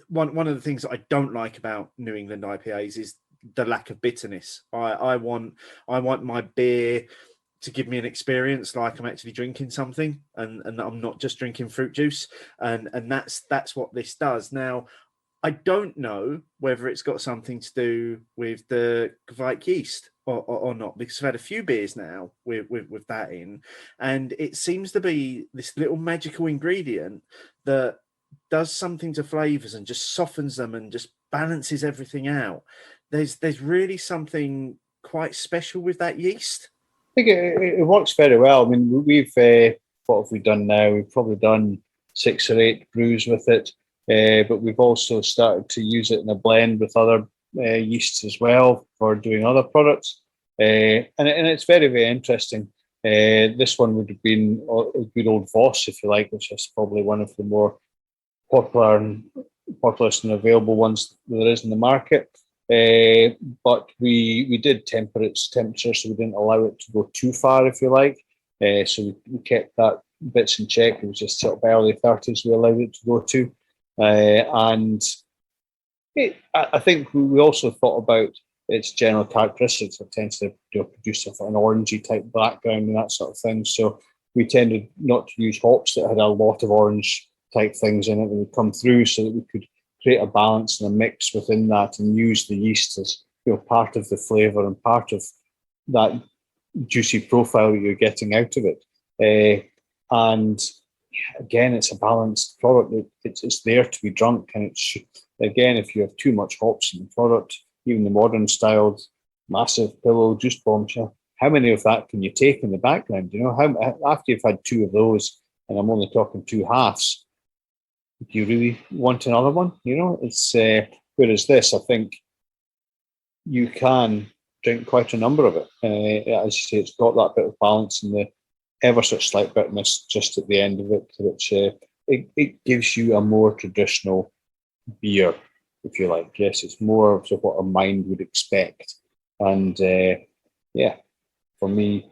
[SPEAKER 2] one of the things that I don't like about New England IPAs is the lack of bitterness. I want my beer to give me an experience like I'm actually drinking something, and I'm not just drinking fruit juice, and that's what this does. Now, I don't know whether it's got something to do with the Duval Yeast or not, because I've had a few beers now with that in, and it seems to be this little magical ingredient that does something to flavors and just softens them and just balances everything out. There's really something quite special with that yeast.
[SPEAKER 4] I think it works very well. I mean, we've what have we done now? We've probably done 6 or 8 brews with it, but we've also started to use it in a blend with other yeasts as well for doing other products, and it's very, very interesting. This one would have been a good old Voss, if you like, which is probably one of the more populous and available ones there is in the market. But we did temper its temperature, so we didn't allow it to go too far, if you like. So we kept that bits in check. It was just sort of early 30s we allowed it to go to. And I think we also thought about its general characteristics. It tends to produce an orangey type background and that sort of thing. So we tended not to use hops that had a lot of orange type things in it that would come through, so that we could create a balance and a mix within that and use the yeast as part of the flavour and part of that juicy profile that you're getting out of it. And again, it's a balanced product. It's there to be drunk, and again, if you have too much hops in the product, even the modern styled massive pillow juice bombs, how many of that can you take in the background? After you've had 2 of those, and I'm only talking 2 halves, do you really want another one? It's whereas this, I think you can drink quite a number of it. As you say, it's got that bit of balance and the ever such slight bitterness just at the end of it, which it gives you a more traditional beer, if you like. Yes, it's more of what a mind would expect. And for me,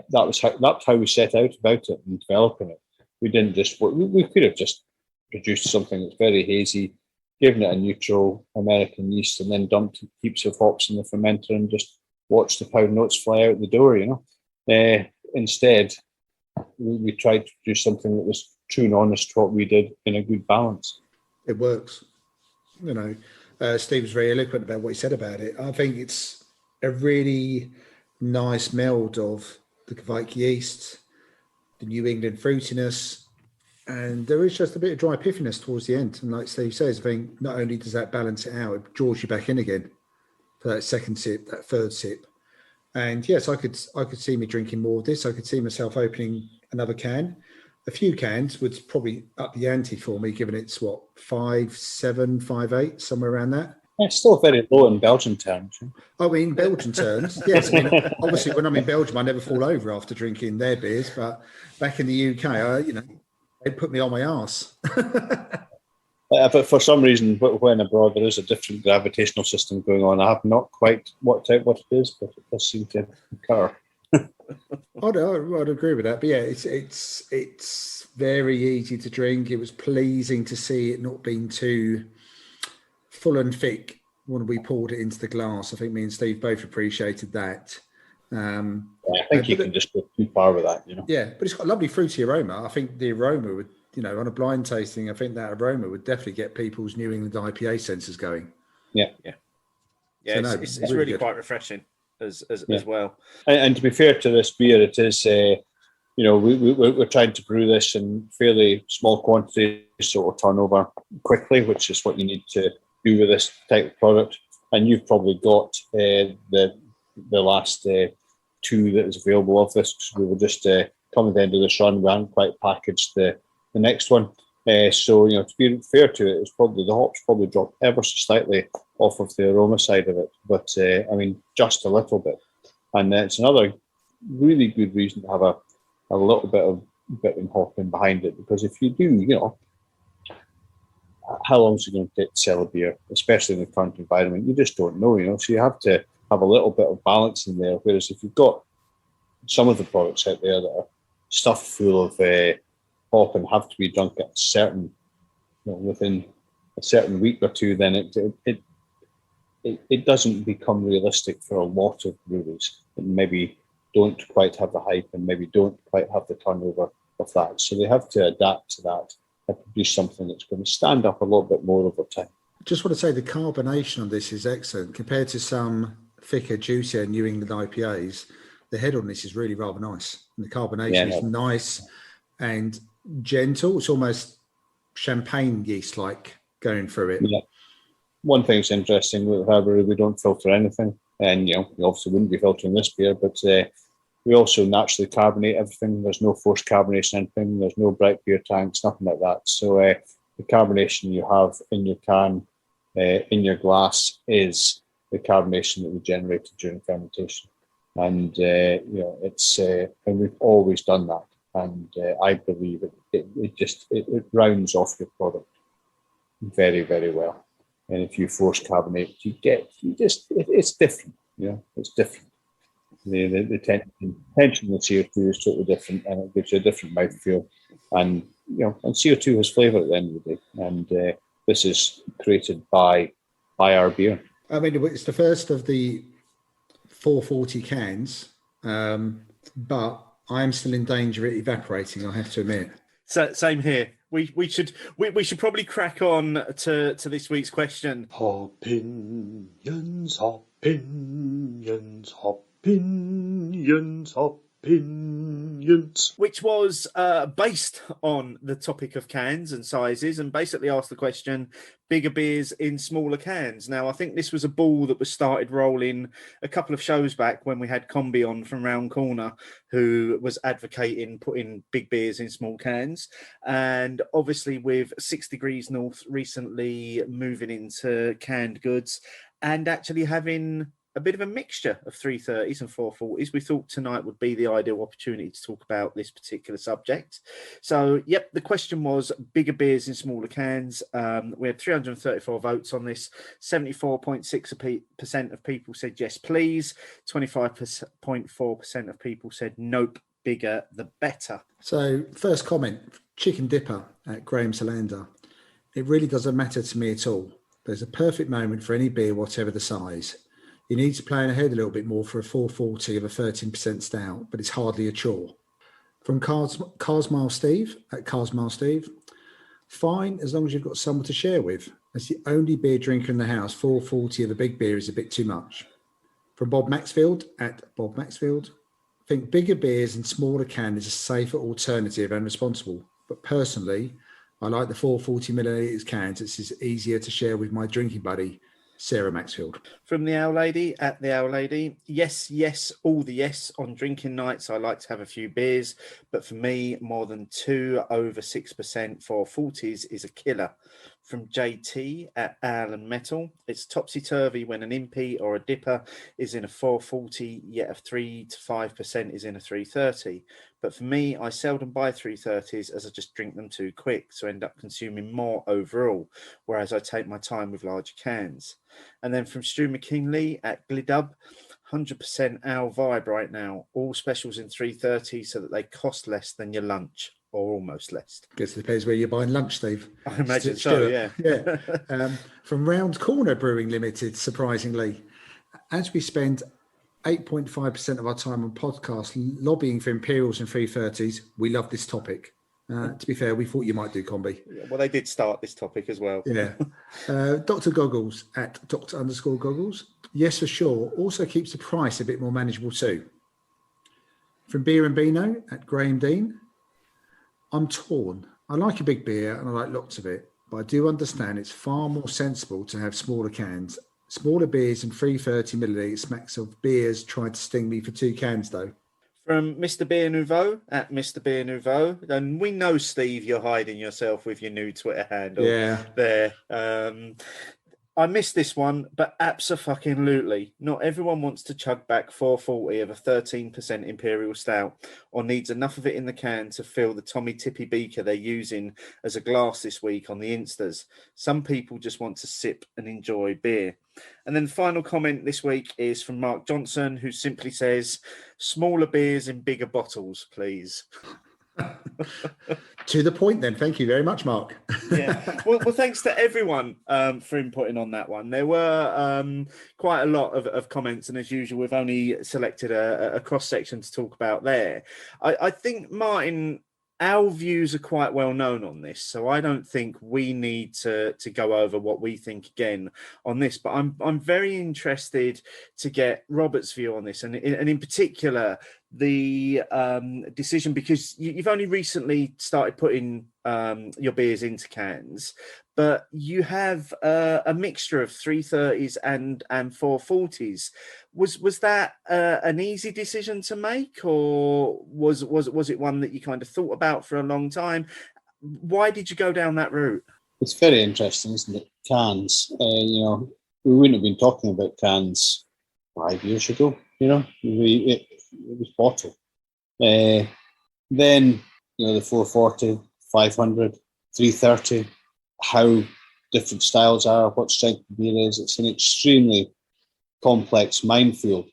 [SPEAKER 4] that's how we set out about it and developing it. We didn't just we could have just produced something that's very hazy, given it a neutral American yeast, and then dumped heaps of hops in the fermenter and just watched the pound notes fly out the door. Instead, we tried to produce something that was true and honest to what we did in a good balance.
[SPEAKER 3] It works. Steve was very eloquent about what he said about it. I think it's a really nice meld of the Duval yeast, the New England fruitiness, and there is just a bit of dry piffiness towards the end. And like Steve says, I think not only does that balance it out, it draws you back in again for that second sip, that third sip. And yes, I could see me drinking more of this. I could see myself opening another can. a few cans would probably up the ante for me, given it's what, 5.7, 5.8, somewhere around that.
[SPEAKER 4] It's still very low in Belgian terms.
[SPEAKER 3] I mean, Belgian terms, yes. I mean, obviously, when I'm in Belgium, I never fall over after drinking their beers. But back in the UK, they put me on my arse.
[SPEAKER 4] But for some reason, when abroad, there is a different gravitational system going on. I have not quite worked out what it is, but it does seem to occur.
[SPEAKER 3] I'd agree with that. But yeah, it's very easy to drink. It was pleasing to see it not being too full and thick when we poured it into the glass. I think me and Steve both appreciated that.
[SPEAKER 4] I think you can just go too far with that,
[SPEAKER 3] Yeah, but it's got a lovely fruity aroma. I think the aroma would, on a blind tasting, I think that aroma would definitely get people's New England IPA senses going.
[SPEAKER 4] Yeah.
[SPEAKER 2] So it's really quite refreshing as well.
[SPEAKER 4] And to be fair to this beer, it is, we're trying to brew this in fairly small quantities so it'll turn over quickly, which is what you need to do with this type of product. And you've probably got the last two that is available of this, because we were just coming to the end of this run. We hadn't quite packaged the next one. So, to be fair to it, it's probably the hops probably dropped ever so slightly off of the aroma side of it, but just a little bit. And it's another really good reason to have a little bit of hopping behind it, because if you do, how long is it going to take to sell a beer, especially in the current environment? You just don't know, so you have to have a little bit of balance in there. Whereas if you've got some of the products out there that are stuffed full of hop and have to be drunk at a certain, within a certain week or two, then it doesn't become realistic for a lot of breweries that maybe don't quite have the hype and maybe don't quite have the turnover of that. So they have to adapt to that and produce something that's going to stand up a little bit more over time.
[SPEAKER 3] Just want to say the carbonation on this is excellent compared to some thicker, juicier New England IPAs. The head on this is really rather nice, and the carbonation is nice and gentle. It's almost champagne yeast like going through it.
[SPEAKER 4] Yeah. One thing that's interesting with our brewery, we don't filter anything, and we obviously wouldn't be filtering this beer, but we also naturally carbonate everything. There's no forced carbonation or anything. There's no bright beer tanks, nothing like that. So the carbonation you have in your can, in your glass, is the carbonation that we generated during fermentation. And it's and we've always done that. And I believe it rounds off your product very, very well. And if you force carbonate, it's different. It's different. The tension of CO2 is totally different, and it gives you a different mouthfeel. And and CO2 has flavour at the end of the day. And this is created by our beer.
[SPEAKER 3] I mean, it's the first of the 440 cans, but I am still in danger of it evaporating, I have to admit.
[SPEAKER 2] So same here. We should probably crack on to this week's question.
[SPEAKER 5] Opinions, opinions, opinions, opinions.
[SPEAKER 2] Which was based on the topic of cans and sizes, and basically asked the question, bigger beers in smaller cans. Now, I think this was a ball that was started rolling a couple of shows back when we had Combi on from Round Corner, who was advocating putting big beers in small cans. And obviously with 6 Degrees North recently moving into canned goods and actually having a bit of a mixture of 330s and 440s, we thought tonight would be the ideal opportunity to talk about this particular subject. So, the question was bigger beers in smaller cans. We had 334 votes on this. 74.6% of people said yes, please. 25.4% of people said nope, bigger the better.
[SPEAKER 3] So, first comment, Chicken Dipper at Graham Solander. It really doesn't matter to me at all. There's a perfect moment for any beer, whatever the size. You need to plan ahead a little bit more for a 440 of a 13% stout, but it's hardly a chore. From Carsmile Steve, at Carsmile Steve, fine as long as you've got someone to share with. As the only beer drinker in the house, 440 of a big beer is a bit too much. From Bob Maxfield, at Bob Maxfield, I think bigger beers in smaller can is a safer alternative and responsible. But personally, I like the 440 millilitres cans. It's easier to share with my drinking buddy. Sarah Maxfield.
[SPEAKER 2] From the Owl Lady, at the Owl Lady. Yes, yes, all the yes. On drinking nights, I like to have a few beers, but for me, more than 2 over 6% for 40s is a killer. From JT at Owl and Metal, it's topsy-turvy when an Impy or a Dipper is in a 440, yet a 3 to 5% is in a 330. But for me, I seldom buy 330s as I just drink them too quick, so end up consuming more overall, whereas I take my time with larger cans. And then from Stu McKinley at Glidub, 100% Owl vibe right now. All specials in 330 so that they cost less than your lunch, or almost less.
[SPEAKER 3] Guess it depends where you're buying lunch, Steve.
[SPEAKER 2] I imagine
[SPEAKER 3] Stuart.
[SPEAKER 2] yeah.
[SPEAKER 3] Yeah. From Round Corner Brewing Limited, surprisingly, as we spend 8.5% of our time on podcasts lobbying for Imperials and 330s, we love this topic. To be fair, we thought you might do, Combi.
[SPEAKER 2] Yeah, well, they did start this topic as well.
[SPEAKER 3] Yeah. Dr. Goggles at Dr_Goggles. Yes, for sure. Also keeps the price a bit more manageable too. From Beer and Beano at Graham Dean. I'm torn. I like a big beer and I like lots of it, but I do understand it's far more sensible to have smaller cans. Smaller beers and 330 milliliters smacks of beers tried to sting me for 2 cans though.
[SPEAKER 2] From Mr. Beer Nouveau at Mr. Beer Nouveau. And we know, Steve, you're hiding yourself with your new Twitter handle there. I missed this one, but abso-fucking-lutely. Not everyone wants to chug back 440 of a 13% Imperial Stout or needs enough of it in the can to fill the Tommy Tippy beaker they're using as a glass this week on the Instas. Some people just want to sip and enjoy beer. And then the final comment this week is from Mark Johnson, who simply says, smaller beers in bigger bottles, please.
[SPEAKER 3] To the point then. Thank you very much, Mark.
[SPEAKER 2] Yeah. Well, thanks to everyone for inputting on that one. There were quite a lot of comments, and as usual, we've only selected a cross-section to talk about there. I think, Martin, our views are quite well known on this, so I don't think we need to go over what we think again on this. But I'm very interested to get Robert's view on this, and in particular the decision, because you've only recently started putting your beers into cans, but you have a mixture of 330s and 440s. Was that an easy decision to make, or was it one that you kind of thought about for a long time? Why did you go down that route?
[SPEAKER 4] It's very interesting, isn't it? Cans. We wouldn't have been talking about cans 5 years ago. It was bottle. Then, the 440, 500, 330, how different styles are, what strength the beer is. It's an extremely complex minefield.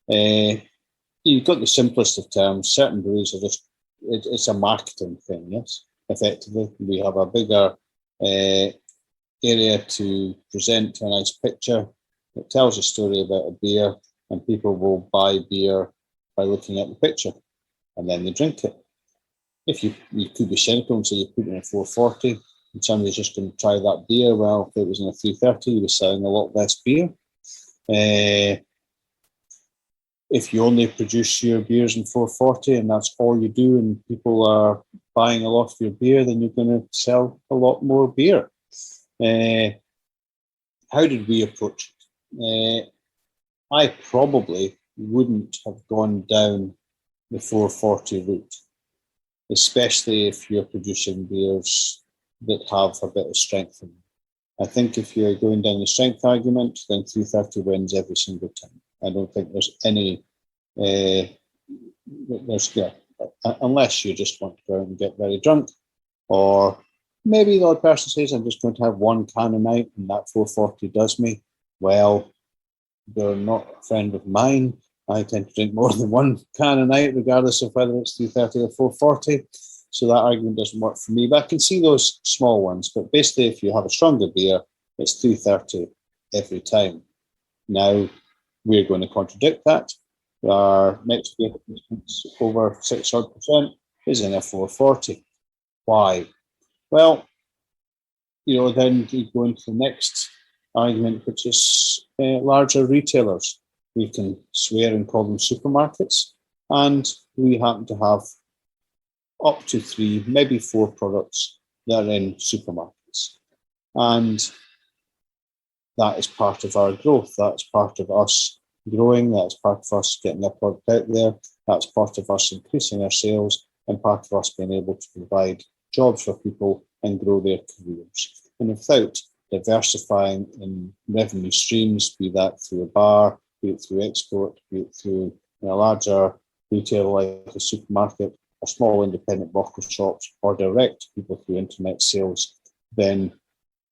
[SPEAKER 4] You've got the simplest of terms. Certain breweries are just, it's a marketing thing, yes, effectively. We have a bigger area to present a nice picture. It tells a story about a beer, and people will buy beer by looking at the picture, and then they drink it. If you could be cynical and say you put in a 440 and somebody's just going to try that beer, well, if it was in a 330, you were selling a lot less beer. If you only produce your beers in 440 and that's all you do, and people are buying a lot of your beer, then you're going to sell a lot more beer. How did we approach it? I probably wouldn't have gone down the 440 route, especially if you're producing beers that have a bit of strength in them. I think if you're going down the strength argument, then 330 wins every single time. I don't think there's any, unless you just want to go out and get very drunk, or maybe the odd person says, I'm just going to have one can a night and that 440 does me. Well, they're not a friend of mine. I tend to drink more than one can a night, regardless of whether it's 330 or 440. So that argument doesn't work for me. But I can see those small ones. But basically, if you have a stronger beer, it's 330 every time. Now, we're going to contradict that. Our next beer, over 6% is in a 440. Why? Well, then you go into the next argument, which is larger retailers. We can swear and call them supermarkets, and we happen to have up to 3, maybe 4 products that are in supermarkets. And that is part of our growth. That's part of us growing. That's part of us getting our product out there. That's part of us increasing our sales, and part of us being able to provide jobs for people and grow their careers. And without diversifying in revenue streams, be that through a bar, be it through export, be it through a larger retailer like a supermarket, or small independent bottle shops, or direct people through internet sales, then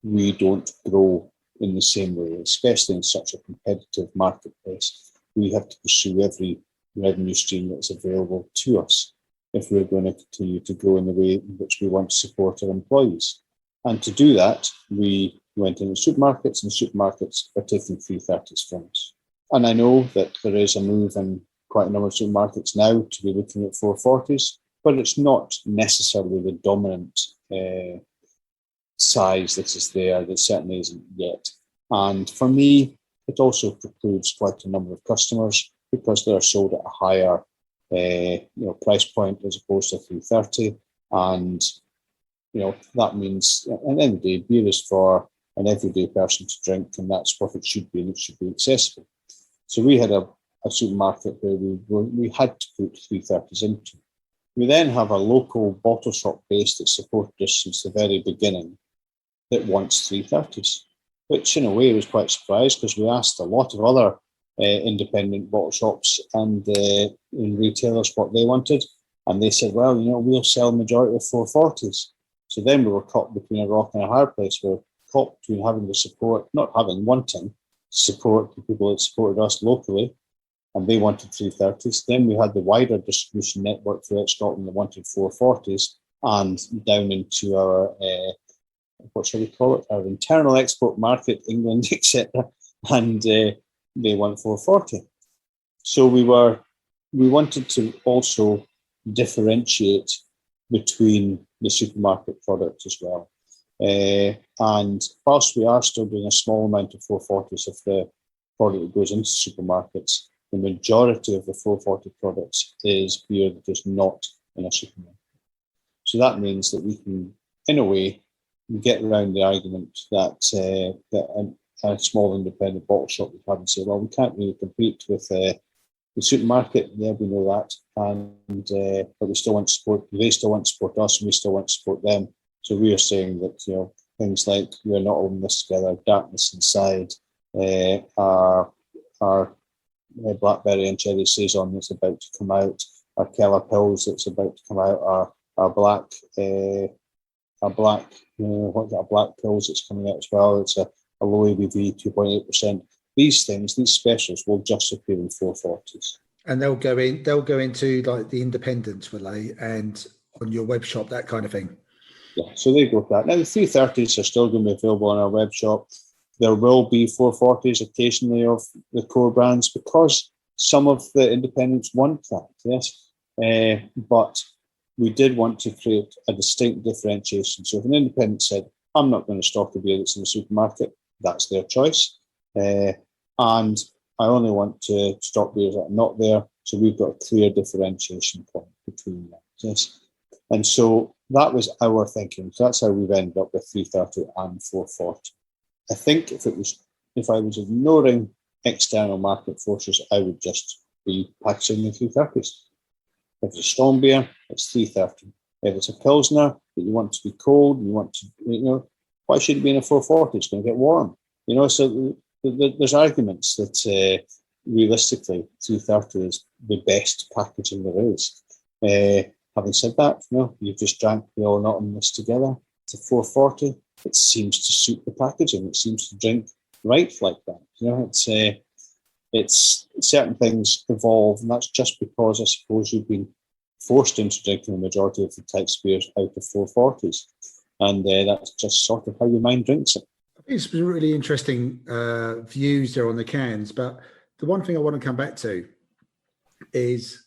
[SPEAKER 4] we don't grow in the same way, especially in such a competitive marketplace. We have to pursue every revenue stream that's available to us if we're going to continue to grow in the way in which we want to support our employees. And to do that, we went into supermarkets, and supermarkets are taking 330s from us. And I know that there is a move in quite a number of supermarkets now to be looking at 440s, but it's not necessarily the dominant size that is there. That certainly isn't yet. And for me, it also precludes quite a number of customers because they're sold at a higher price point as opposed to 330. And that means at the end of the day, beer is for an everyday person to drink, and that's what it should be, and it should be accessible. So we had a supermarket where we had to put 330s into. We then have a local bottle shop base that supported us since the very beginning that wants 330s, which in a way was quite surprised because we asked a lot of other independent bottle shops and retailers what they wanted, and they said, well, we'll sell the majority of 440s. So then we were caught between a rock and a hard place. We were caught between having to support, wanting to support the people that supported us locally, and they wanted 330s. Then we had the wider distribution network throughout Scotland that wanted 440s, and down into our, what shall we call it, our internal export market, England, etc., and they want 440. So we wanted to also differentiate between the supermarket product as well. And whilst we are still doing a small amount of 440s of the product that goes into supermarkets, the majority of the 440 products is beer that is not in a supermarket. So that means that we can, in a way, get around the argument that a small independent bottle shop would have and say, well, we can't really compete with the supermarket. Yeah, we know that, and but we still want to support. They still want to support us, and we still want to support them. So we are saying that things like we're not all in this together, Darkness Inside, our Blackberry and Cherry Saison that's about to come out, our Keller Pills that's about to come out, our black black pills that's coming out as well. It's a low ABV, 2.8%. These things, these specials, will just appear in 440s.
[SPEAKER 3] And they'll go into like the independents, will they? And on your web shop, that kind of thing.
[SPEAKER 4] Yeah, so they go for that. Now the 330s are still going to be available on our web shop. There will be 440s occasionally of the core brands because some of the independents want that, yes. But we did want to create a distinct differentiation. So if an independent said, I'm not going to stock a beer that's in the supermarket, that's their choice. And I only want to stock beers that are not there. So we've got a clear differentiation point between them. Yes. And so that was our thinking. So that's how we've ended up with 330 and 440. I think if I was ignoring external market forces, I would just be packaging the 330s. If it's a strong beer, it's 330. If it's a Pilsner that you want to be cold, you want to, why should it be in a 440? It's going to get warm. So there's arguments that realistically 330 is the best packaging there is. Having said that, you've just drank the all not in this together. It's a 440. It seems to suit the packaging. It seems to drink right like that. It's certain things evolve, and that's just because I suppose you've been forced into drinking the majority of the types of beers out of 440s, and that's just sort of how your mind drinks it.
[SPEAKER 3] It's really interesting views there on the cans, but the one thing I want to come back to is,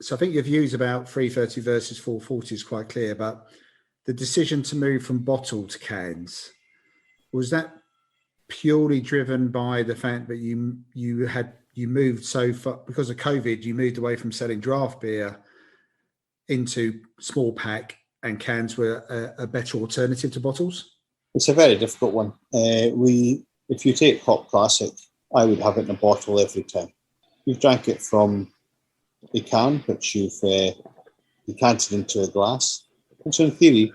[SPEAKER 3] so I think your views about 330 versus 440 is quite clear, but the decision to move from bottle to cans, was that purely driven by the fact that you moved so far because of COVID, you moved away from selling draft beer into small pack, and cans were a better alternative to bottles?
[SPEAKER 4] It's a very difficult one. We if you take Hopclassic, I would have it in a bottle every time. You've drank it from a can, which you've decanted into a glass. And so in theory,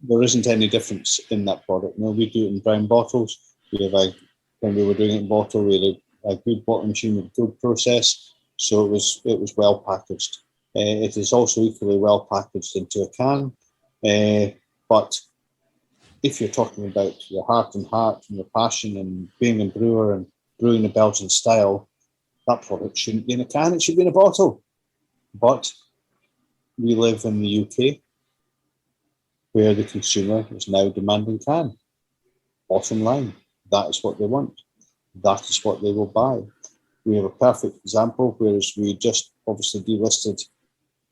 [SPEAKER 4] there isn't any difference in that product. No, we do it in brown bottles. When we were doing it in bottle, we had a good bottle machine with a good process. So it was well packaged. It is also equally well packaged into a can. But if you're talking about your heart and your passion and being a brewer and brewing the Belgian style, that product shouldn't be in a can, it should be in a bottle. But we live in the UK where the consumer is now demanding can. Bottom line, that is what they want. That is what they will buy. We have a perfect example, whereas we just obviously delisted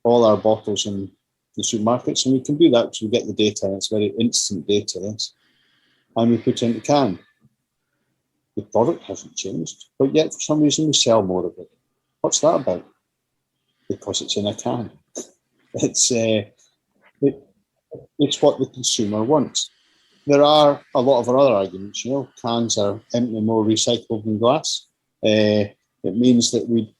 [SPEAKER 4] all our bottles in the supermarkets, and we can do that because we get the data, and it's very instant data, yes. And we put it in the can. The product hasn't changed, but yet for some reason we sell more of it. What's that about? Because it's in a can. It's what the consumer wants. There are a lot of other arguments. Cans are infinitely more recyclable than glass. It means that the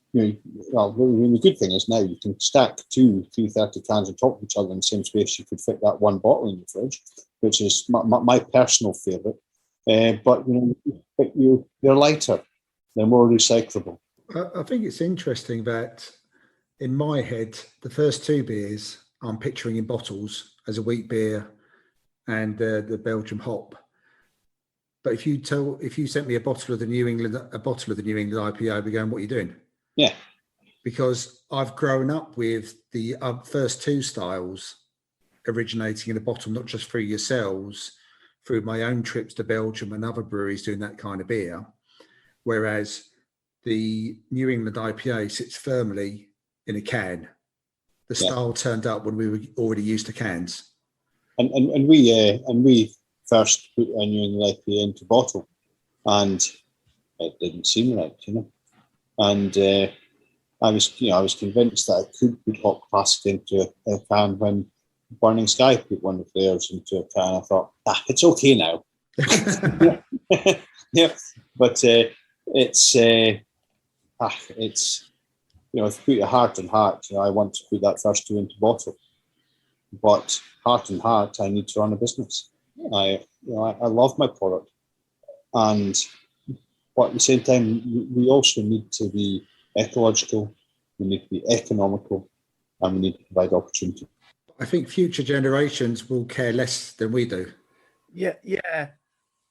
[SPEAKER 4] good thing is now you can stack 2 330 cans on top of each other in the same space. You could fit that one bottle in your fridge, which is my personal favourite. But they're lighter, they're more recyclable.
[SPEAKER 3] I think it's interesting that in my head, the first 2 beers I'm picturing in bottles as a wheat beer and the Belgian hop. But if you sent me a bottle of the New England IPA, I'd be going, "What are you doing?"
[SPEAKER 4] Yeah,
[SPEAKER 3] because I've grown up with the first 2 styles originating in a bottle, not just through yourselves, through my own trips to Belgium and other breweries doing that kind of beer. Whereas the New England IPA sits firmly in a can. The style turned up when we were already used to cans.
[SPEAKER 4] And we first put a New England IPA into bottle, and it didn't seem right, And I was convinced that I could put Hopclassic into a can when Burning Sky put one of theirs into a can. I thought, it's okay now. Yeah, but it's if you put your heart and heart, I want to put that first 2 into bottle. But heart and heart, I need to run a business. I love my product, but at the same time, we also need to be ecological. We need to be economical, and we need to provide opportunity.
[SPEAKER 3] I think future generations will care less than we do.
[SPEAKER 2] Yeah.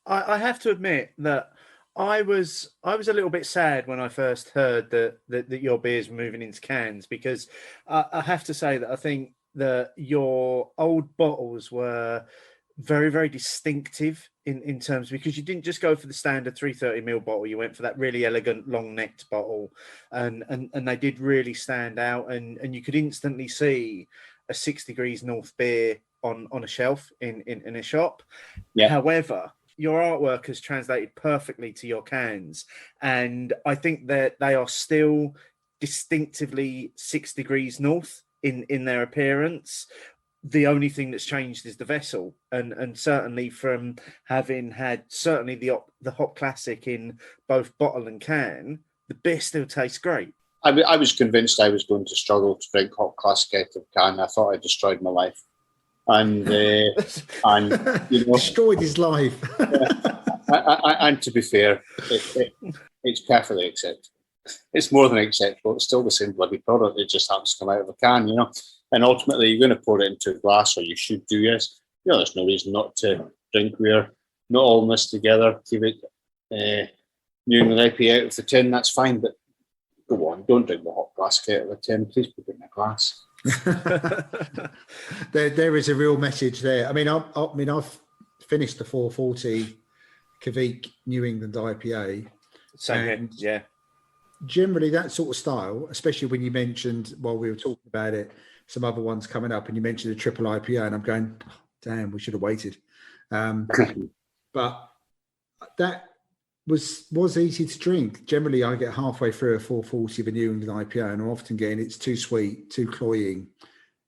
[SPEAKER 2] I have to admit that I was a little bit sad when I first heard that your beers were moving into cans, because I have to say that I think that your old bottles were very, very distinctive in terms, because you didn't just go for the standard 330ml bottle, you went for that really elegant long-necked bottle, and they did really stand out, and you could instantly see a 6 degrees north beer on a shelf in a shop. Yeah. However, your artwork has translated perfectly to your cans, and I think that they are still distinctively 6 degrees north in their appearance. The only thing that's changed is the vessel, and certainly from having had certainly the Hopclassic in both bottle and can, the beer still tastes great.
[SPEAKER 4] I was convinced I was going to struggle to drink Hopclassic out of can. I thought I destroyed my life, and
[SPEAKER 3] destroyed his life.
[SPEAKER 4] And to be fair, it's perfectly acceptable. It's more than acceptable. It's still the same bloody product. It just happens to come out of a can, And ultimately, you're going to pour it into a glass, or you should do, yes. There's no reason not to drink beer. Not all in this together. Keep it New England IPA out of the tin. That's fine, but go on. Don't drink the Hopclassic out of the tin. Please put it in a glass.
[SPEAKER 3] There is a real message there. I've finished the 440 Kvik New England IPA.
[SPEAKER 2] Same here, yeah.
[SPEAKER 3] Generally, that sort of style, especially when you mentioned, while we were talking about it, some other ones coming up, and you mentioned a triple IPA, and I'm going, damn, we should have waited. But that was easy to drink. Generally, I get halfway through a 440 of a New England IPA, and I'm often getting it's too sweet, too cloying.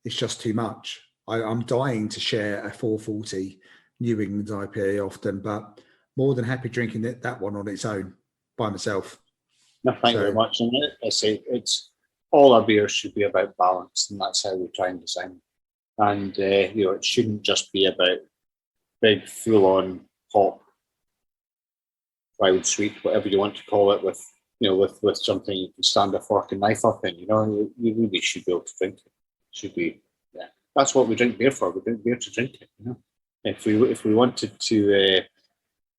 [SPEAKER 3] It's just too much. I'm dying to share a 440 New England IPA often, but more than happy drinking that one on its own by myself.
[SPEAKER 4] No, thank you very much. And I say it's all our beers should be about balance, and that's how we try and design them. And it shouldn't just be about big, full-on hop, wild sweet, whatever you want to call it, with something you can stand a fork and knife up in. You really should be able to drink it. Should be, yeah. That's what we drink beer for. We drink beer to drink it. If we wanted to,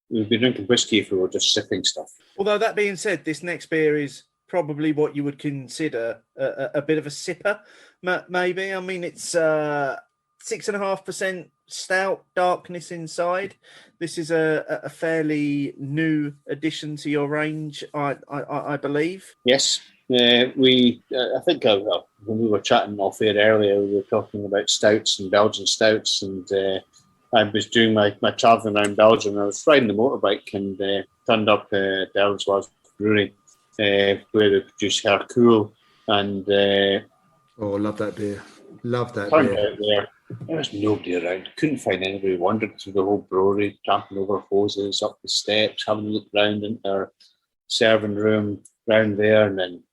[SPEAKER 4] we'd be drinking whiskey if we were just sipping stuff.
[SPEAKER 2] Although that being said, this next beer is probably what you would consider a bit of a sipper, maybe. I mean, it's 6.5% stout, darkness inside. This is a fairly new addition to your range, I believe.
[SPEAKER 4] Yes, I think when we were chatting off air earlier, we were talking about stouts and Belgian stouts, and I was doing my travelling around Belgium. I was riding the motorbike and turned up Delmswars Brewery, where they produce Hercule, and
[SPEAKER 3] I love that beer. Love that
[SPEAKER 4] turned
[SPEAKER 3] beer.
[SPEAKER 4] out there was nobody around. Couldn't find anybody. Wandered through the whole brewery, tramping over hoses, up the steps, having a look round into their serving room, round there, and then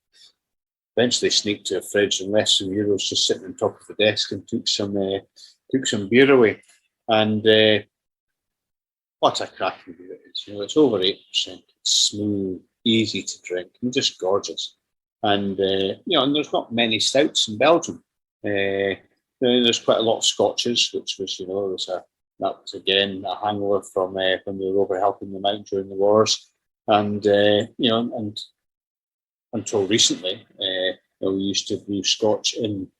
[SPEAKER 4] eventually sneaked to a fridge and left some euros just sitting on top of the desk and took some beer away. And what a cracking beer it is. It's over 8%. It's smooth, easy to drink, and just gorgeous. And and there's not many stouts in Belgium. There's quite a lot of scotches, which was that was again a hangover from when we were over helping them out during the wars, and and until recently, we used to brew Scotch in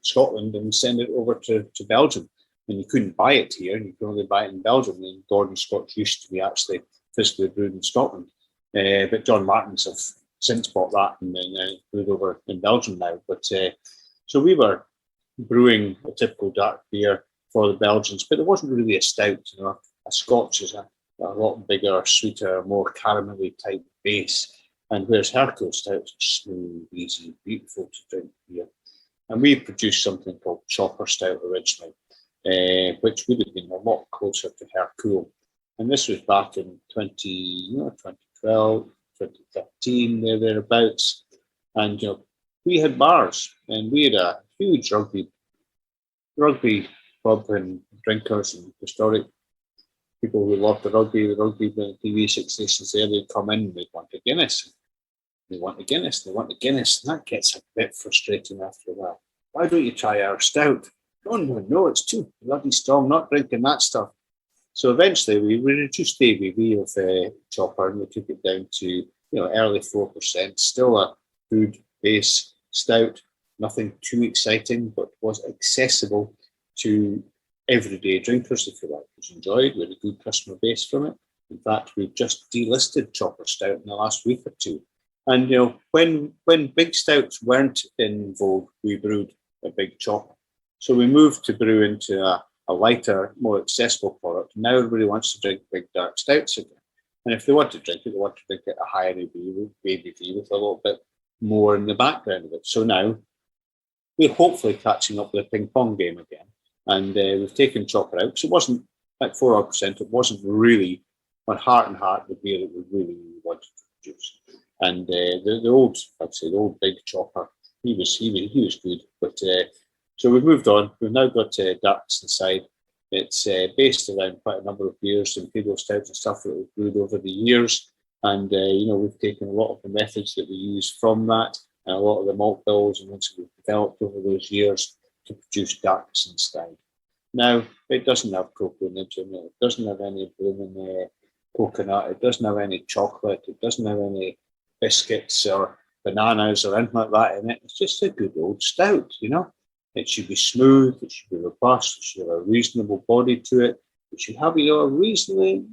[SPEAKER 4] Scotland and send it over to Belgium. And you couldn't buy it here, and you could only buy it in Belgium. And Gordon Scotch used to be actually physically brewed in Scotland, but John Martins have since bought that and then brewed over in Belgium now. But so we were brewing a typical dark beer for the Belgians, but it wasn't really a stout. A Scotch is a lot bigger, sweeter, more caramelly type base, and whereas Hercule stouts are smooth, easy, beautiful to drink beer. And we produced something called Chopper Stout originally, which would have been a lot closer to Hercule. And this was back in 2012, 2013, thereabouts. And we had bars, and we had a huge rugby club and drinkers and historic people who loved the rugby TV stations there. They'd come in and they'd want a Guinness. They want a Guinness, and that gets a bit frustrating after a while. Why don't you try our stout? No, it's too bloody strong, not drinking that stuff. So eventually we reduced the ABV of Chopper, and we took it down to early 4%, still a food base stout, nothing too exciting, but was accessible to everyday drinkers, if you like, which enjoyed. We had a good customer base from it. In fact, we've just delisted Chopper Stout in the last week or two. And when big stouts weren't in vogue, we brewed a big chopper. So we moved to brew into a lighter, more accessible product. Now everybody wants to drink big dark stouts again. And if they want to drink it, they want to drink it at a higher ABV with a little bit more in the background of it. So now we're hopefully catching up with a ping pong game again. And we've taken Chopper out. So it wasn't like 4%. It wasn't really, on heart and heart, the beer that we really wanted to produce. And the old big Chopper, he was good. But so we've moved on. We've now got Darks inside. It's based around quite a number of beers, imperial stouts and stuff that we've brewed over the years. And we've taken a lot of the methods that we use from that, and a lot of the malt bills and things that we've developed over those years to produce Darks inside. Now, it doesn't have coconut in it. It doesn't have any blooming coconut. It doesn't have any chocolate. It doesn't have any biscuits or bananas or anything like that in it. It's just a good old stout, It should be smooth. It should be robust. It should have a reasonable body to it. It should have, a reasonably,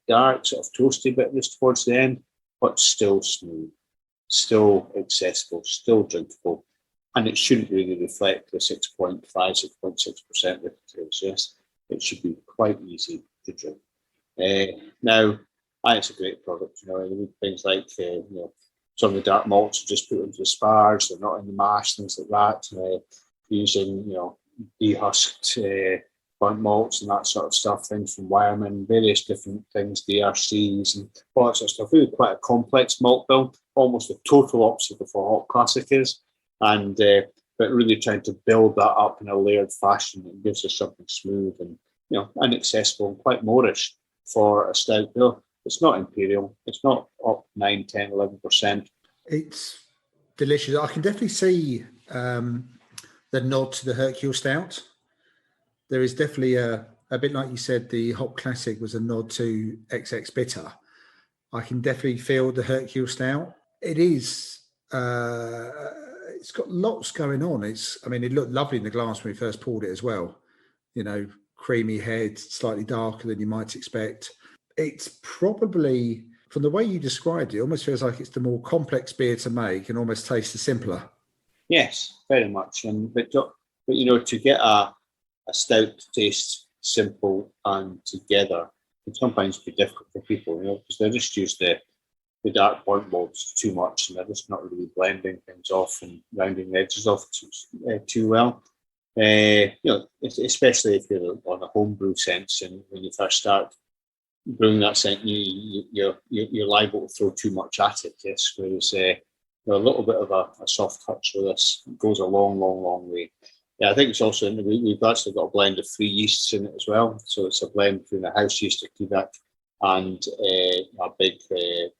[SPEAKER 4] dark, sort of toasty bitness towards the end, but still smooth, still accessible, still drinkable. And it shouldn't really reflect the 6.5, 6.6% that it is. Yes, it should be quite easy to drink. Now, it's a great product. Things like some of the dark malts are just put into the spars. They're not in the mash, things like that. Using dehusked burnt malts and that sort of stuff, things from Wyerman, various different things, DRCs and all that sort of stuff. Really quite a complex malt bill, almost the total opposite of what Hopclassic is. And but really trying to build that up in a layered fashion that gives us something smooth and inaccessible and quite Moorish for a stout bill. It's not imperial. It's not up 9, 10, 11%.
[SPEAKER 3] It's delicious. I can definitely see the nod to the Hercule Stout. There is definitely a bit like you said, the Hopclassic was a nod to XX Bitter. I can definitely feel the Hercule Stout. It is, it's got lots going on. It looked lovely in the glass when we first poured it as well. Creamy head, slightly darker than you might expect. It's probably, from the way you described it, almost feels like it's the more complex beer to make and almost tastes the simpler.
[SPEAKER 4] Yes, very much. But to get a stout to taste simple and together can sometimes be difficult for people, because they're just used the dark point malts too much and they're just not really blending things off and rounding the edges off too well. Especially if you're on a homebrew sense and when you first start brewing that scent, you're liable to throw too much at it. Yes, whereas a little bit of a soft touch with this goes a long, long, long way. Yeah, I think it's also we've actually got a blend of 3 yeasts in it as well. So it's a blend between a house yeast, a Quebec, and a big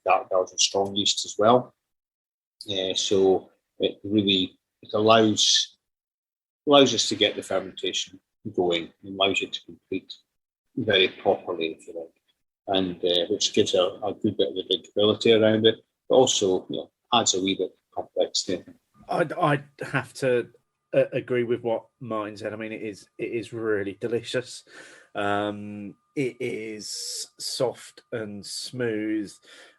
[SPEAKER 4] dark Belgian strong yeast as well. So it allows us to get the fermentation going, and allows it to complete very properly, if you like, and which gives a good bit of the drinkability around it, but also adds a wee bit of complexity.
[SPEAKER 2] I'd have to agree with what Martin said. It is really delicious. It is soft and smooth,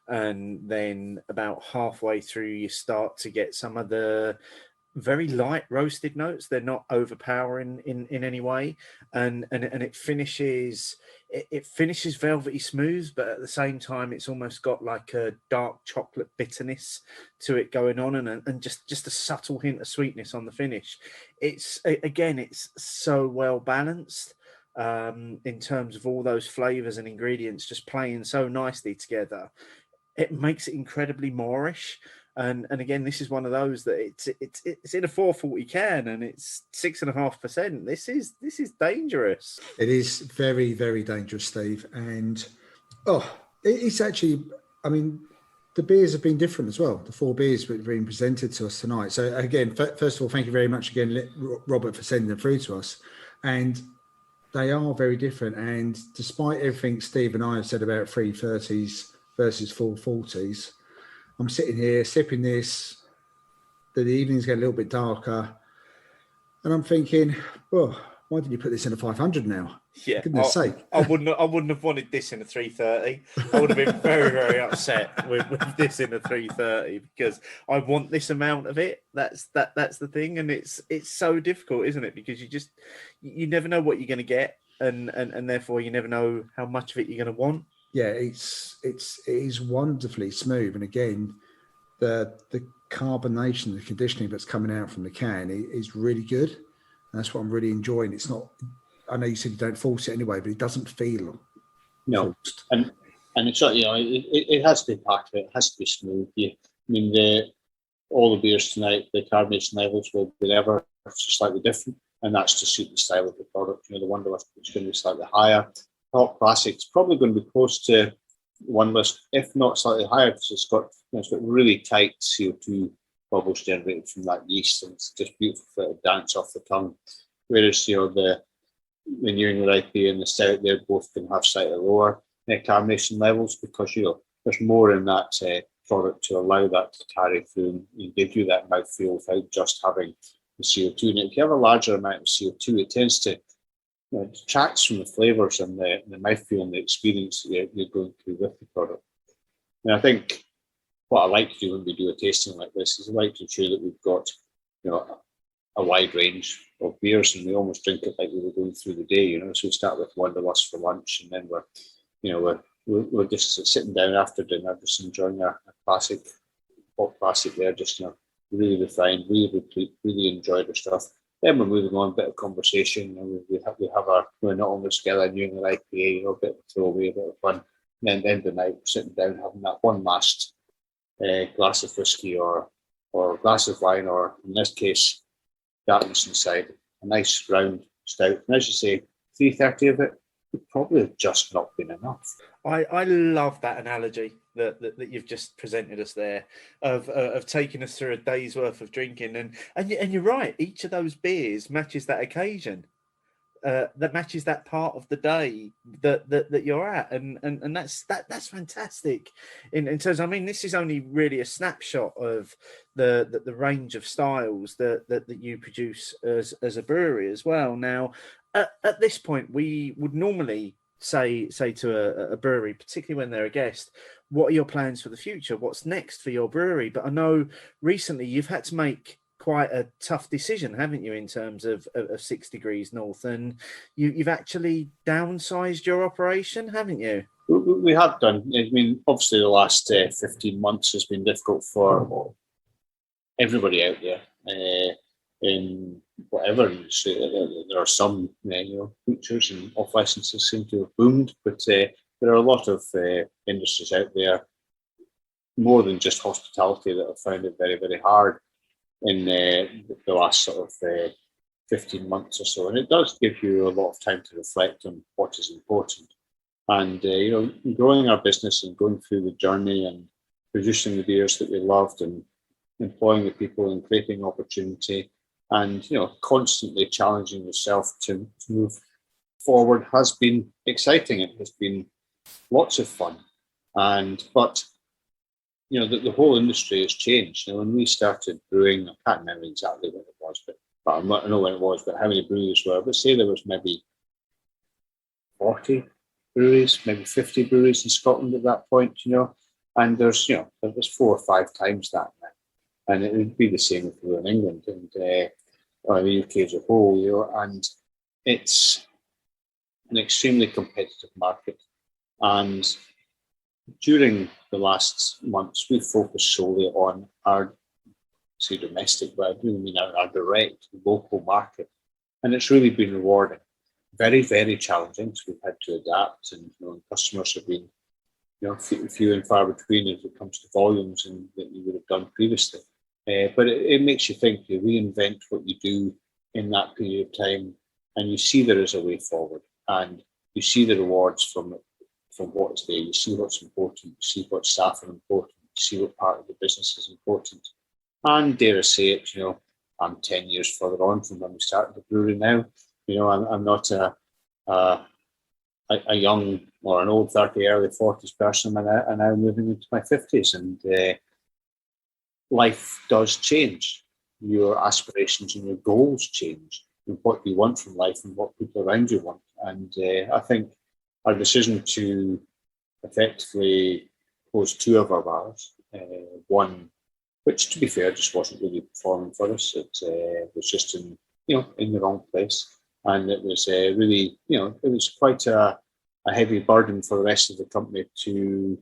[SPEAKER 2] and then about halfway through you start to get some of the very light roasted notes. They're not overpowering in any way, and it finishes velvety smooth, but at the same time it's almost got like a dark chocolate bitterness to it going on, and just a subtle hint of sweetness on the finish. It's so well balanced in terms of all those flavors and ingredients just playing so nicely together. It makes it incredibly Moorish. And again, this is one of those that it's in a 440 can and it's 6.5%. This is dangerous.
[SPEAKER 3] It is very, very dangerous, Steve. And it's actually, the beers have been different as well. The 4 beers that have been presented to us tonight. So again, first of all, thank you very much again, Robert, for sending them through to us. And they are very different. And despite everything Steve and I have said about 330s versus 440s, I'm sitting here sipping this. The evenings get a little bit darker, and I'm thinking, why didn't you put this in a 500 now?
[SPEAKER 2] Yeah,
[SPEAKER 3] For goodness sake.
[SPEAKER 2] I wouldn't have wanted this in a 330. I would have been very, very upset with this in a 330 because I want this amount of it. That's the thing, and it's so difficult, isn't it? Because you never know what you're going to get, and therefore you never know how much of it you're going to want.
[SPEAKER 3] Yeah, it is wonderfully smooth, and again, the carbonation, the conditioning that's coming out from the can is really good. And that's what I'm really enjoying. It's not. I know you said you don't force it anyway, but it doesn't feel forced.
[SPEAKER 4] And it's not. It has to be part of it. It has to be smooth. All the beers tonight, the carbonation levels will be ever slightly different, and that's to suit the style of the product. The Wanderlust is going to be slightly higher. Hopclassic is probably going to be close to Wanderlust, if not slightly higher, because it's got really tight CO2 bubbles generated from that yeast, and it's just beautiful for it to dance off the tongue. Whereas the New England Ipa and the stout, they're both going to have slightly lower carbonation levels because there's more in that product to allow that to carry through and give you that mouthfeel without just having the CO2. And if you have a larger amount of CO2, it tends to detracts from the flavours and the mouthfeel and the experience that you're going through with the product. And I think what I like to do when we do a tasting like this is I like to ensure that we've got a wide range of beers, and we almost drink it like we were going through the day. So we start with Wanderlust for lunch, and then we're just sitting down after dinner, just enjoying a Hopclassic there, just really refined, really replete, really enjoyed the stuff. then we're moving on, a bit of conversation, and we're not only together and doing an IPA, a bit of throwaway, a bit of fun. And then at the end of the night, we're sitting down having that one last glass of whiskey or glass of wine, or in this case, darkness inside, a nice round stout. And as you say, 330 of it would probably have just not been enough.
[SPEAKER 2] I love that analogy that you've just presented us there of taking us through a day's worth of drinking, and you're right. Each of those beers matches that occasion, that matches that part of the day that you're at, and that's fantastic. In terms, I mean, this is only really a snapshot of the range of styles that you produce as a brewery as well. Now, at this point, we would normally say to a brewery, particularly when they're a guest, what are your plans for the future? What's next for your brewery? But I know recently you've had to make quite a tough decision, haven't you, in terms of 6 Degrees North, and you've actually downsized your operation, haven't you?
[SPEAKER 4] We have done. I mean, obviously the last 15 months has been difficult for everybody out there. In whatever industry, there are some features and off licenses seem to have boomed, but there are a lot of industries out there, more than just hospitality, that have found it very, very hard in the last sort of 15 months or so. And it does give you a lot of time to reflect on what is important. And growing our business and going through the journey and producing the beers that we loved and employing the people and creating opportunity, and constantly challenging yourself to move forward has been exciting. It has been lots of fun, but the whole industry has changed. When we started brewing, I can't remember exactly when it was, but I know when it was, but how many breweries were? But say there was maybe 40 breweries, maybe 50 breweries in Scotland at that point, and there's 4 or 5 times that now. And it would be the same if we were in England and or the UK as a whole, and it's an extremely competitive market. And during the last months, we've focused solely on our domestic, but I really mean our direct local market, and it's really been rewarding. Very, very challenging, so we've had to adapt, and customers have been few and far between as it comes to volumes and that you would have done previously. But it makes you think. You reinvent what you do in that period of time, and you see there is a way forward, and you see the rewards from what's there. You see what's important. You see what staff are important. You see what part of the business is important. And dare I say it, I'm 10 years further on from when we started the brewery now. I'm not a young or an old 30, early 40s person. I'm now moving into my 50s, and life does change. Your aspirations and your goals change, and what you want from life and what people around you want. And I think our decision to effectively close 2 of our bars, one which, to be fair, just wasn't really performing for us. It was just in the wrong place, and it was really, it was quite a heavy burden for the rest of the company to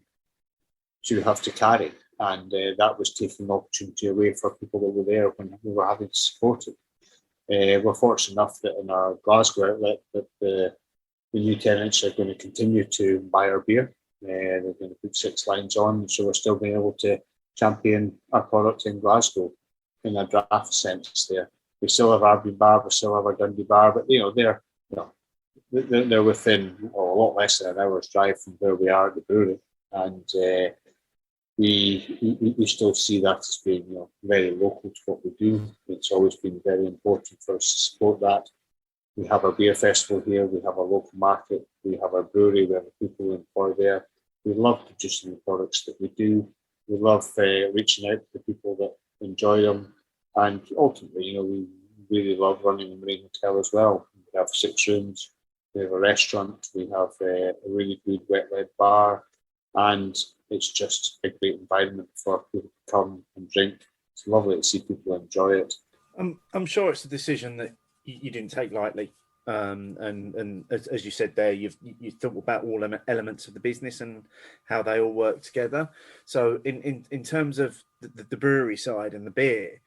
[SPEAKER 4] have to carry. And that was taking opportunity away for people that were there when we were having to support it. We're fortunate enough that in our Glasgow outlet that the new tenants are going to continue to buy our beer. They're going to put 6 lines on, so we're still being able to champion our product in Glasgow in a draft sense there. We still have our bar, we still have our Dundee bar, but they're within a lot less than an hour's drive from where we are at the brewery. And we still see that as being very local to what we do. It's always been very important for us to support that. We have our beer festival here, we have our local market, we have our brewery, we have the people we employ there. We love producing the products that we do. We love reaching out to the people that enjoy them. And ultimately, we really love running the Marine Hotel as well. We have 6 rooms, we have a restaurant, we have a really good wet-led bar, and it's just a great environment for people to come and drink. It's lovely to see people enjoy it.
[SPEAKER 2] I'm sure it's a decision that you didn't take lightly. And as you said there, you thought about all elements of the business and how they all work together. So in terms of the brewery side and the beer,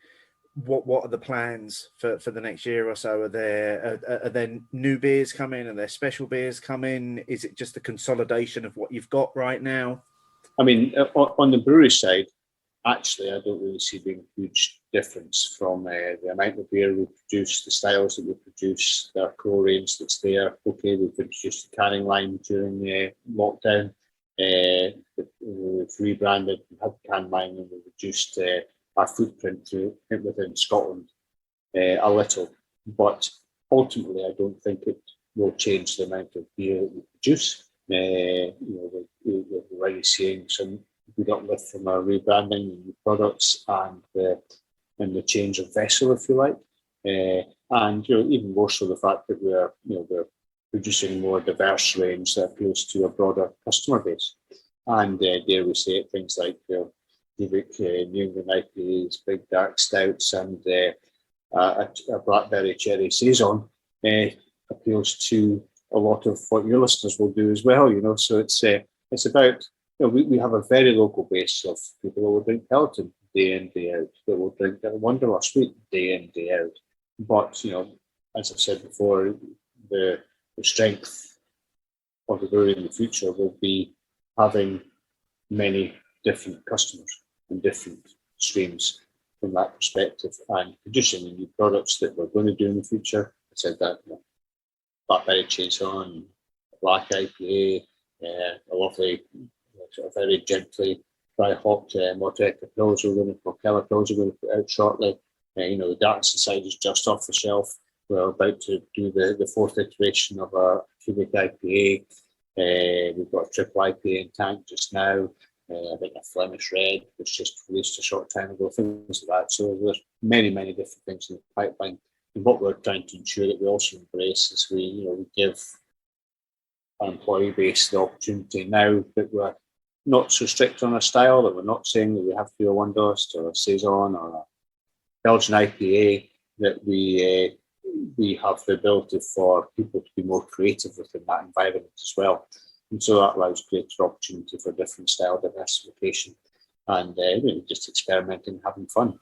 [SPEAKER 2] what are the plans for the next year or so? Are there new beers coming? Are there special beers coming? Is it just a consolidation of what you've got right now?
[SPEAKER 4] I mean, on the brewery side, actually, I don't really see being a huge difference from the amount of beer we produce, the styles that we produce, the core range that's there. Okay, we've introduced the canning line during the lockdown. We've rebranded, we had the can line, and we've reduced our footprint within Scotland a little. But ultimately, I don't think it will change the amount of beer that we produce. We're already seeing some good uplift from our rebranding and new products and the change of vessel, if you like, and even more so the fact that we're producing more diverse range that appeals to a broader customer base. And dare we say it, things like New England IPAs, big dark stouts, and a blackberry cherry saison appeals to a lot of what your listeners will do as well. So it's about. We have a very local base of people who will drink Pelton day in, day out, that will drink Wanderlust day in, day out. But, as I've said before, the strength of the brewery in the future will be having many different customers and different streams from that perspective, and producing the new products that we're going to do in the future. I said that, blackberry chason, black IPA, a lovely, sort of very gently dry hopped Moretti Pils we're going to put out shortly. The Darkness Inside is just off the shelf. We're about to do the fourth iteration of a cubic IPA. We've got a triple IPA in tank just now. I think a Flemish Red, which just released a short time ago, things like that. So there's many, many different things in the pipeline. And what we're trying to ensure that we also embrace is we give our employee base the opportunity now that we're not so strict on our style, that we're not saying that we have to do a Wanderlust or a Saison or a Belgian IPA, that we have the ability for people to be more creative within that environment as well. And so that allows greater opportunity for different style diversification and just experimenting and having fun.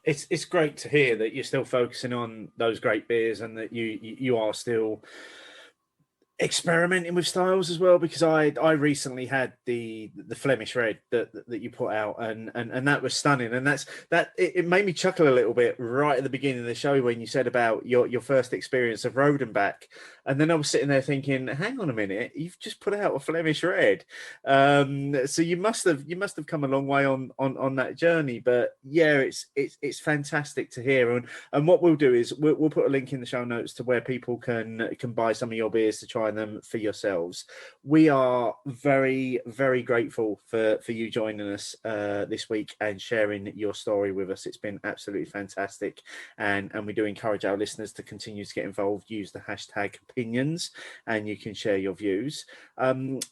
[SPEAKER 2] It's great to hear that you're still focusing on those great beers and that you are still experimenting with styles as well, because I recently had the Flemish Red that you put out, and that was stunning, and it made me chuckle a little bit right at the beginning of the show when you said about your first experience of Rodenbach, and then I was sitting there thinking, hang on a minute, you've just put out a Flemish Red, so you must have come a long way on that journey. But yeah, it's fantastic to hear, and what we'll do is we'll put a link in the show notes to where people can buy some of your beers to try them for yourselves. We are very, very grateful for you joining us this week and sharing your story with us. It's been absolutely fantastic, and we do encourage our listeners to continue to get involved. Use the hashtag Hopinions and you can share your views.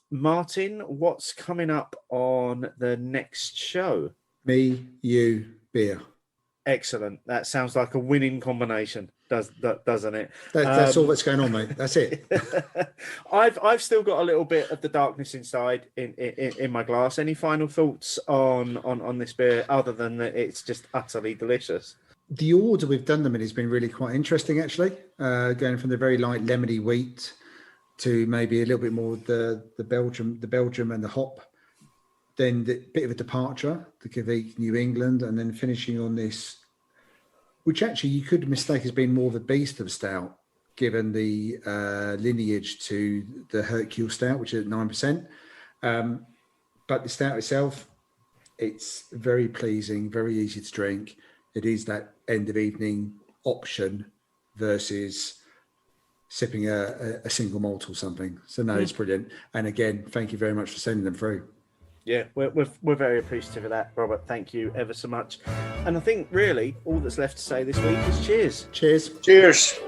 [SPEAKER 2] Martin, what's coming up on the next show? Me, you, beer. Excellent. That sounds like a winning combination, doesn't it?
[SPEAKER 3] That's all that's going on, mate. That's it.
[SPEAKER 2] I've still got a little bit of the darkness inside in my glass. Any final thoughts on this beer other than that it's just utterly delicious?
[SPEAKER 3] The order we've done them in has been really quite interesting, actually. Going from the very light lemony wheat to maybe a little bit more the Belgium and the hop. Then the bit of a departure, the Kvik New England, and then finishing on this, which actually you could mistake as being more of a beast of stout, given the lineage to the Hercule stout, which is at 9%. But the stout itself, it's very pleasing, very easy to drink. It is that end of evening option versus sipping a single malt or something. So no, it's brilliant. And again, thank you very much for sending them through.
[SPEAKER 2] Yeah, we're very appreciative of that, Robert. Thank you ever so much. And I think really all that's left to say this week is cheers.
[SPEAKER 3] Cheers.
[SPEAKER 4] Cheers.